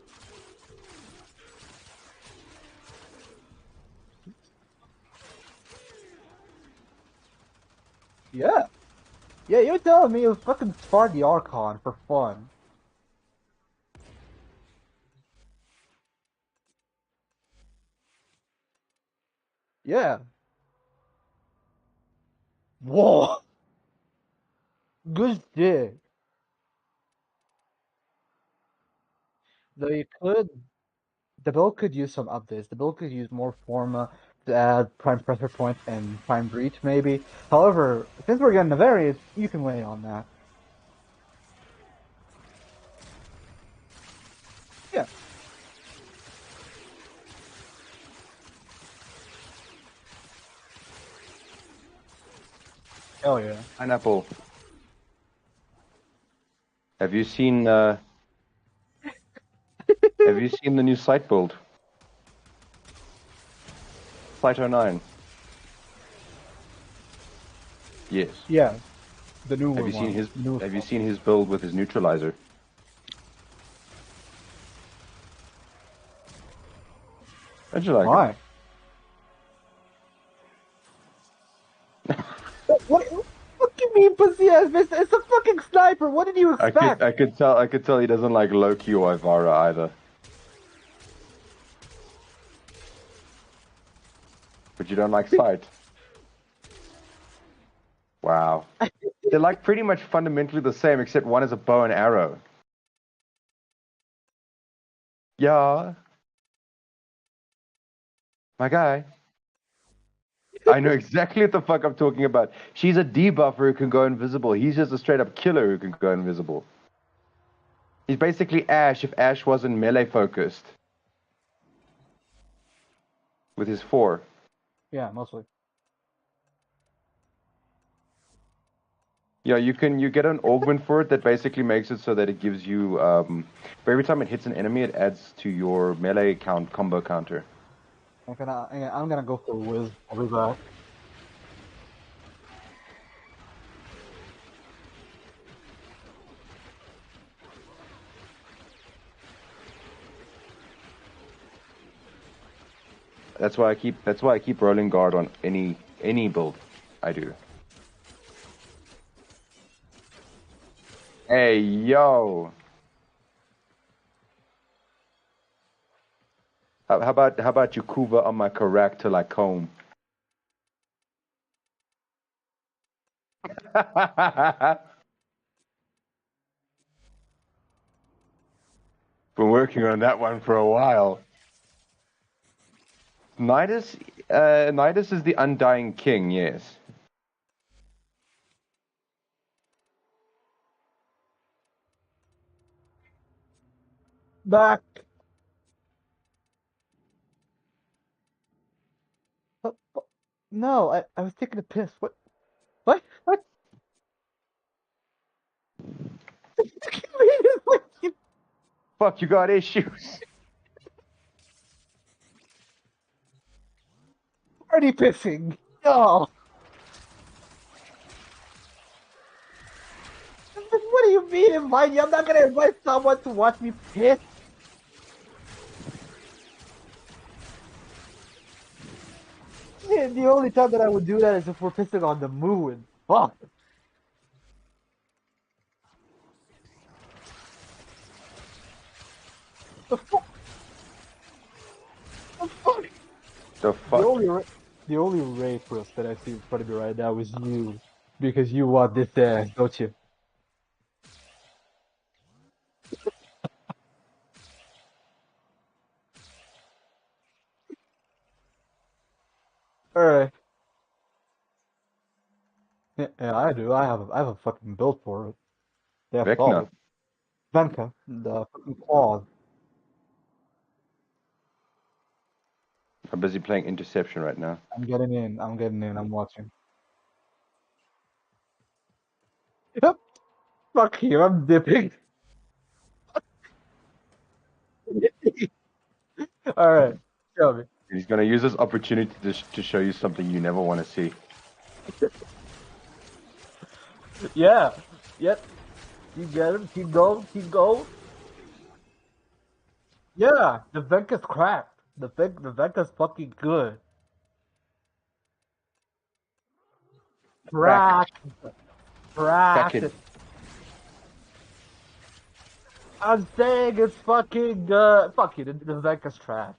Yeah. Yeah, you're telling me you fucking spar the Archon for fun. Yeah. Whoa. Good shit. Though you could, the build could use some updates. The build could use more Forma to add Prime Pressure Point and Prime Breach, maybe. However, since we're getting the variants, you can wait on that. Yeah. Hell yeah. Pineapple. Have you seen have you seen the new site build? Site 09. Yes. Yeah. The newer Have you seen one. his The newest have you one. seen his build with his neutralizer? How'd you like Why? What do you mean, pussy ass bitch? It's a fucking sniper. What did you it? expect? I could tell he doesn't like Loki or Ivara either. But you don't like sight. Wow. They're like pretty much fundamentally the same, except one is a bow and arrow. Yeah, my guy. I know exactly what the fuck I'm talking about. She's a debuffer who can go invisible. He's just a straight up killer who can go invisible. He's basically Ash if Ash wasn't melee focused. With his 4. Yeah, mostly. Yeah, you get an augment for it that basically makes it so that it gives you for every time it hits an enemy, it adds to your melee combo counter. I'm gonna go for Wiz. I'll be back. That's why I keep rolling guard on any build I do. Hey yo. How about you Kuva on my correct till I comb? Been working on that one for a while. Nidus is the undying king, yes. Back. No, I was taking a piss. What? What? What? Fuck, you got issues. Already pissing. No. What do you mean invite you? I'm not gonna invite someone to watch me piss. And the only time that I would do that is if we're pissing on the moon. Fuck. The fuck? The fuck? The The fuck? only the only rapist that I see in front of me right now is you, because you want this ass, don't you? All right. Yeah, I do. I have a fucking build for it. They have Vecna. solid. Venka, the fucking claws. I'm busy playing Interception right now. I'm getting in. I'm getting in. I'm watching. Yep. Fuck you. I'm dipping. All right. Show me. He's gonna use this opportunity to show you something you never want to see. Yeah. Yep. You get him. Keep going. Keep going. Yeah. The Venka's cracked. The Venka's fucking good. Crack it. Cracked. Crack Cracked. it. I'm saying it's fucking good. Fuck you. The Venka's trash.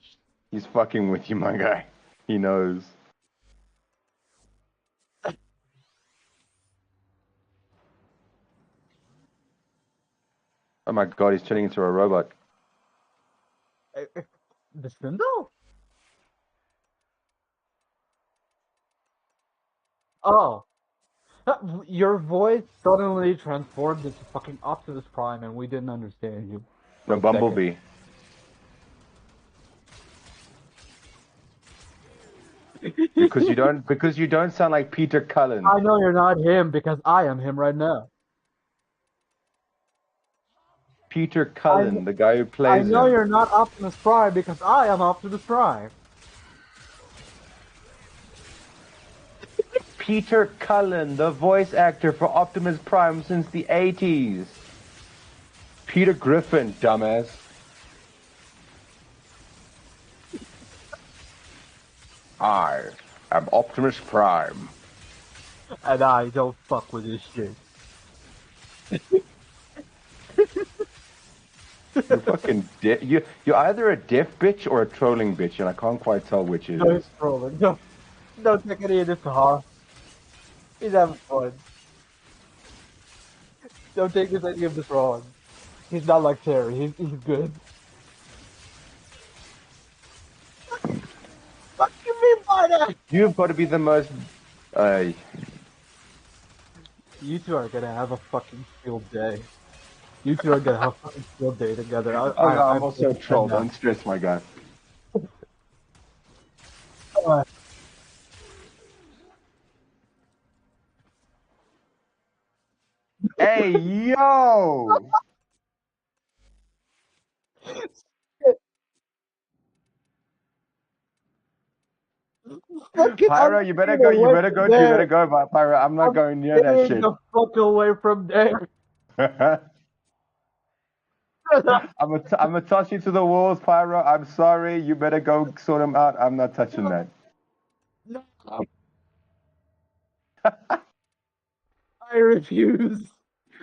He's fucking with you, my guy. He knows. Oh my god, he's turning into a robot. The Sindel? Oh. Your voice suddenly transformed into fucking Optimus Prime and we didn't understand you. No, Bumblebee. Because you don't sound like Peter Cullen. I know you're not him because I am him right now. Peter Cullen, the guy who I plays know him. you're not Optimus Prime because I am Optimus Prime. Peter Cullen, the voice actor for Optimus Prime since the 80s. Peter Griffin, dumbass. I am Optimus Prime. And I don't fuck with this shit. You're fucking you're either a deaf bitch or a trolling bitch, and I can't quite tell which it No, is. he's trolling. No, don't take any of this to heart. He's having fun. Don't take any of this wrong. He's not like Terry. He's good. What do you mean by that? You've got to be the most. You two are gonna have a fucking field day. You two are gonna have a fucking field day together. I'm also a troll. Don't stress, my guy. Hey, yo! Pyro, you better go. You better go. You better go, Pyro. I'm not going near that shit. The fuck away from there. I'm gonna toss you to the walls, Pyro. I'm sorry. You better go sort them out. I'm not touching that. No. I refuse.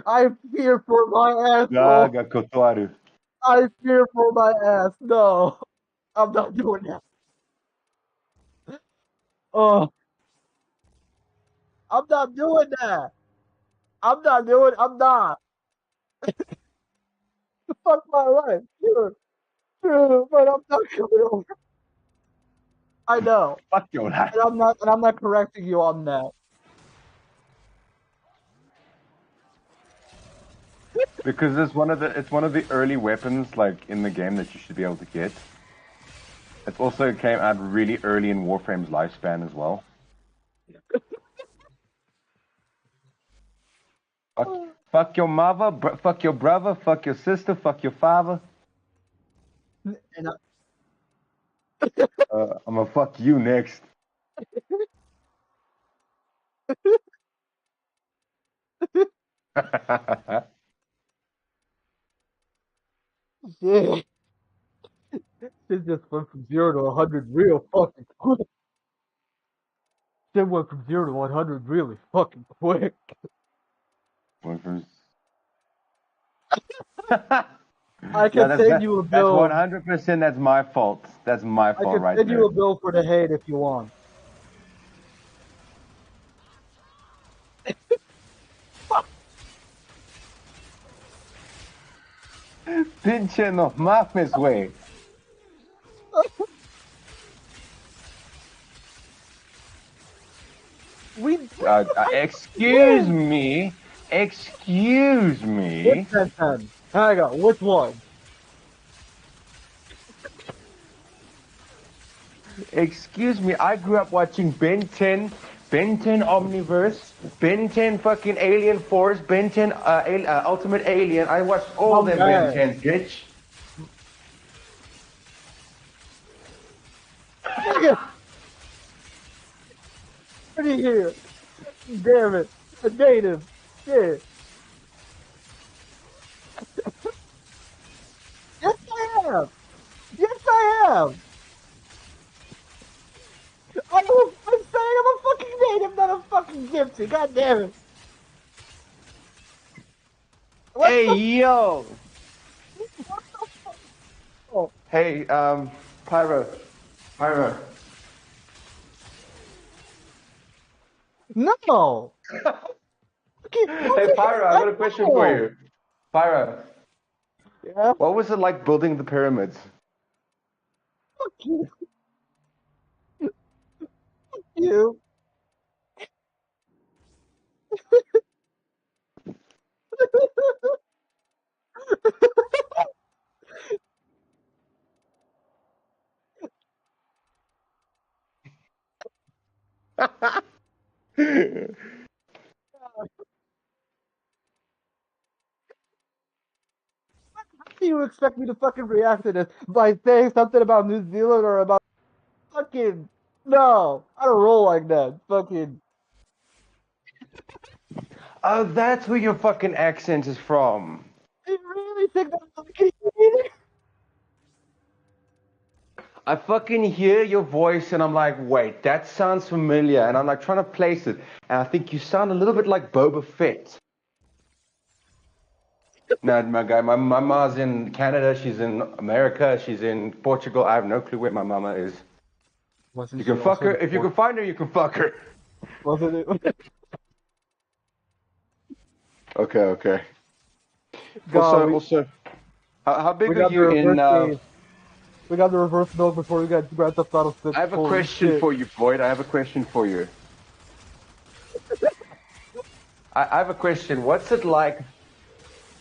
I fear for my asshole. Naga Kotoaru. I fear for my ass. No, I'm not doing that. Oh, I'm not doing that. I'm not doing. I'm not. Fuck my life. Sure, sure, but I'm not coming over. I know, Fuck your life. and I'm not. And I'm not correcting you on that. Because it's one of the early weapons like in the game that you should be able to get. It also came out really early in Warframe's lifespan as well. Fuck your mother, fuck your brother, fuck your sister, fuck your father. And I'm gonna fuck you next. yeah, it just went from 0 to 100 real fucking quick. Shit went from 0 to 100 really fucking quick. I Yeah, can send you a that's bill. 100%. That's my fault. That's my I fault can right send you there. a bill for the hate if you want. Pinche no mames, güey. We Excuse me. Excuse Which me. 1010? Hang on, which one? Excuse me. I grew up watching Ben 10 Omniverse, Ben 10 fucking Alien Force, Ben 10 Ultimate Alien. I watched all My them Ben man. 10s, bitch. Nigga, what are you here? Damn it. A native. Shit. Yes, I am. Yes, I am. I'm saying I'm a fucking native, not a fucking gypsy. God damn it. What Hey, the yo. fuck? Hey, Pyro. Pyro. No. Okay, don't Hey, take Pyro, I got a respect. question for No. you. Pyro, Yeah, what was it like building the pyramids? fuck you. You. Do you expect me to fucking react to this by saying something about New Zealand or about fucking? No, I don't roll like that. Fucking. Oh, that's where your fucking accent is from. You really think that's fucking either? I fucking hear your voice and I'm like, wait, that sounds familiar. And I'm like trying to place it. And I think you sound a little bit like Boba Fett. No, my guy, my mama's in Canada. She's in America. She's in Portugal. I have no clue where my mama is. Wasn't You she can fuck her. also If you can find her, you can fuck her. Wasn't it? Okay, okay. God, Also, how we big are got the you reverse in? case. We got the reverse milk before we got Grand Theft Auto 6. I have a Holy question shit. for you, Floyd. I have a question for you. I have a question. What's it like?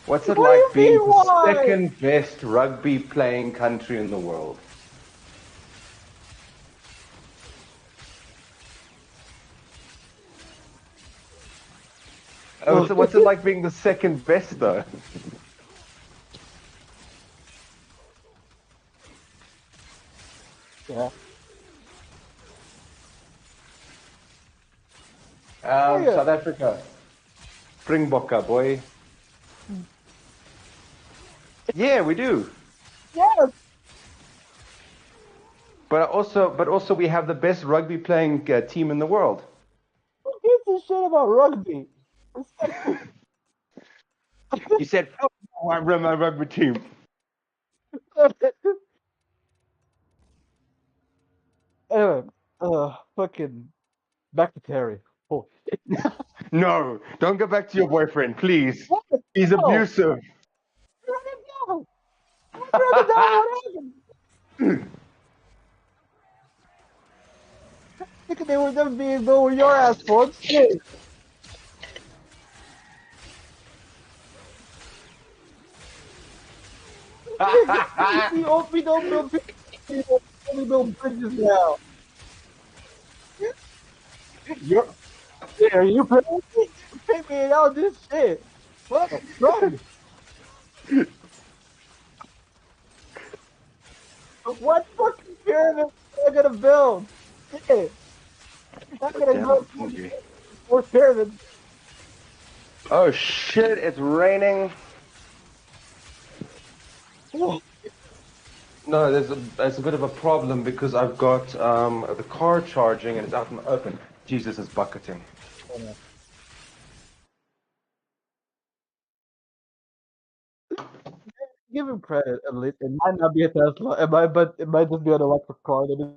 What's it What do you like being mean, the why? second best rugby playing country in the world? What's it like being the second best though? Yeah. Yeah. South Africa, Springbokke boy. Yeah, we do. Yes. But also, we have the best rugby playing team in the world. Who gives a shit about rugby? Respectfully. You said, "Fuck no, I run my rugby team." Anyway, fucking back to Terry. Oh, No, don't go back to your boyfriend, please. what? He's No. abusive. Let him go. Let him down. What happened? Thinking they were them being go where your ass for. Shit. We don't build we only build bridges now. You're are you paying me? Pay me out this shit. What? Run. What fucking pyramid am I gonna build? Shit. I'm gonna Damn, I'm build hungry. more pyramids. Oh shit, it's raining. No, there's a bit of a problem because I've got the car charging and it's out in the open. Jesus is bucketing. Give him credit, at least. It might not be a Tesla. But it might just be an electric car. That is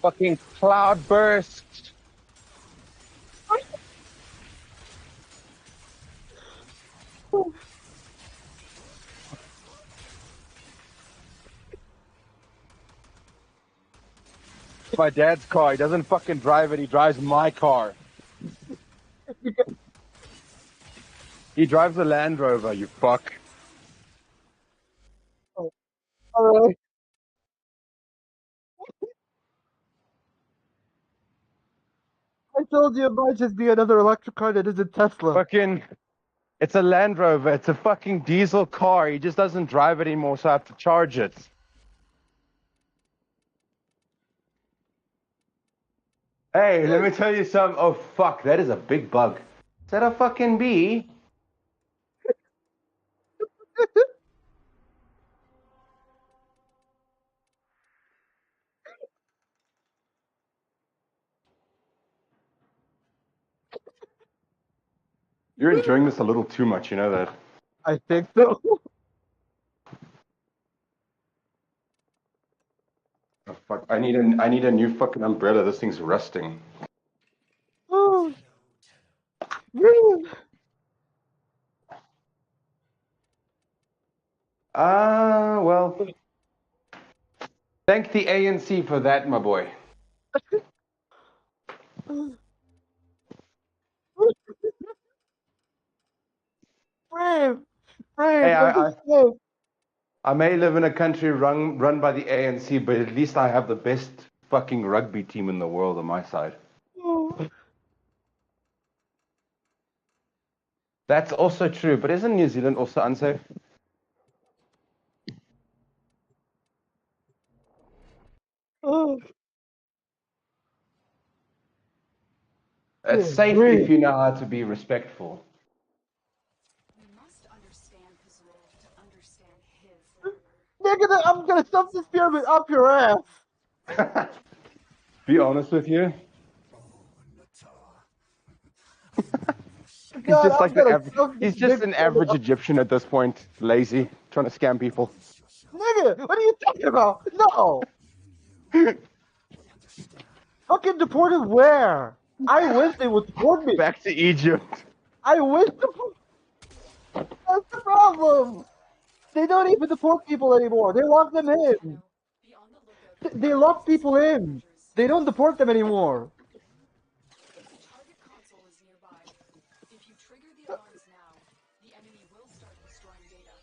Fucking cloudburst. My dad's car. He doesn't fucking drive it. He drives my car. He drives a Land Rover, you fuck. Alright. I told you it might just be another electric car that isn't Tesla. Fucking, it's a Land Rover. It's a fucking diesel car. He just doesn't drive it anymore, so I have to charge it. Hey, let me tell you something. Oh, fuck, that is a big bug. Is that a fucking bee? You're enjoying this a little too much, you know that? I think so. Oh, fuck. I need a new fucking umbrella. This thing's rusting. Oh, Well, thank the ANC for that, my boy. brave, Hey, I'm just saying. I may live in a country run by the ANC, but at least I have the best fucking rugby team in the world on my side. That's also true, but isn't New Zealand also unsafe? Oh, It's safe if you know how to be respectful. We must understand his role to understand his. nigga, I'm gonna stuff this pyramid up your ass. Be honest with you, he's God, just I'm like the gonna average. stuff this He's just big an pyramid average up. Egyptian at this point, lazy, trying to scam people. Nigga, what are you talking about? No. Fucking deported where? I wish they would deport me. Back to Egypt. I wish that's the problem. They don't even deport people anymore. They lock them in. Be on the lookout for They lock people in. They don't deport them anymore. the target console is nearby. If you trigger the alarms now, the enemy will start destroying data.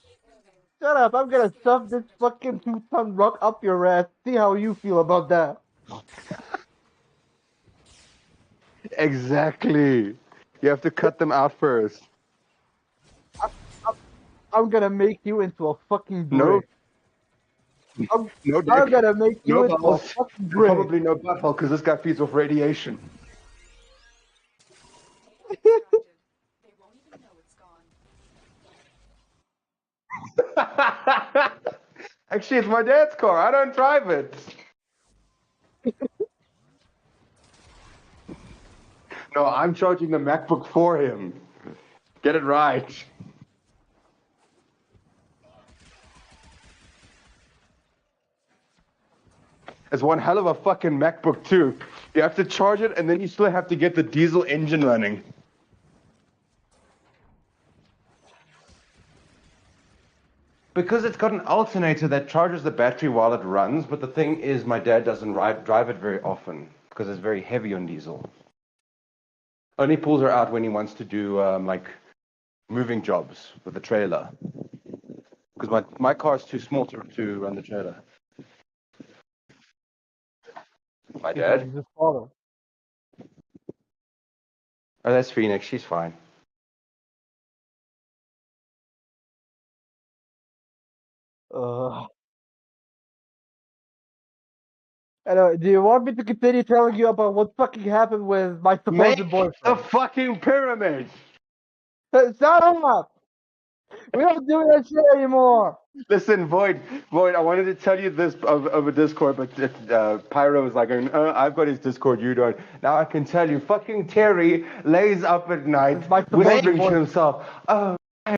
Keep moving. Shut up. I'm gonna stuff this fucking 2-ton rock up your ass. See how you feel about that. Exactly. You have to cut them out first. I'm gonna make you into a fucking No, brick. I'm, no I'm dick, gonna make you no into a balls, fucking and brick. probably no butthole because this guy feeds off radiation. Data extracted. They won't even know it's gone. Actually, it's my dad's car. I don't drive it. No, I'm charging the MacBook for him. Get it right. It's one hell of a fucking MacBook too. You have to charge it and then you still have to get the diesel engine running. Because it's got an alternator that charges the battery while it runs, but the thing is my dad doesn't drive it very often because it's very heavy on diesel. Only pulls her out when he wants to do like moving jobs with the trailer. Because my car is too small to run the trailer. My dad? Just follow. Oh, that's Phoenix. She's fine. Uh, anyway, do you want me to continue telling you about what fucking happened with my supposed Make the boyfriend? fucking pyramid! Shut up! We don't do that shit anymore. Listen, Void, I wanted to tell you this over Discord, but Pyro was like, I've got his Discord, you don't. Now I can tell you, fucking Terry lays up at night Like the whispering Void. to himself, oh,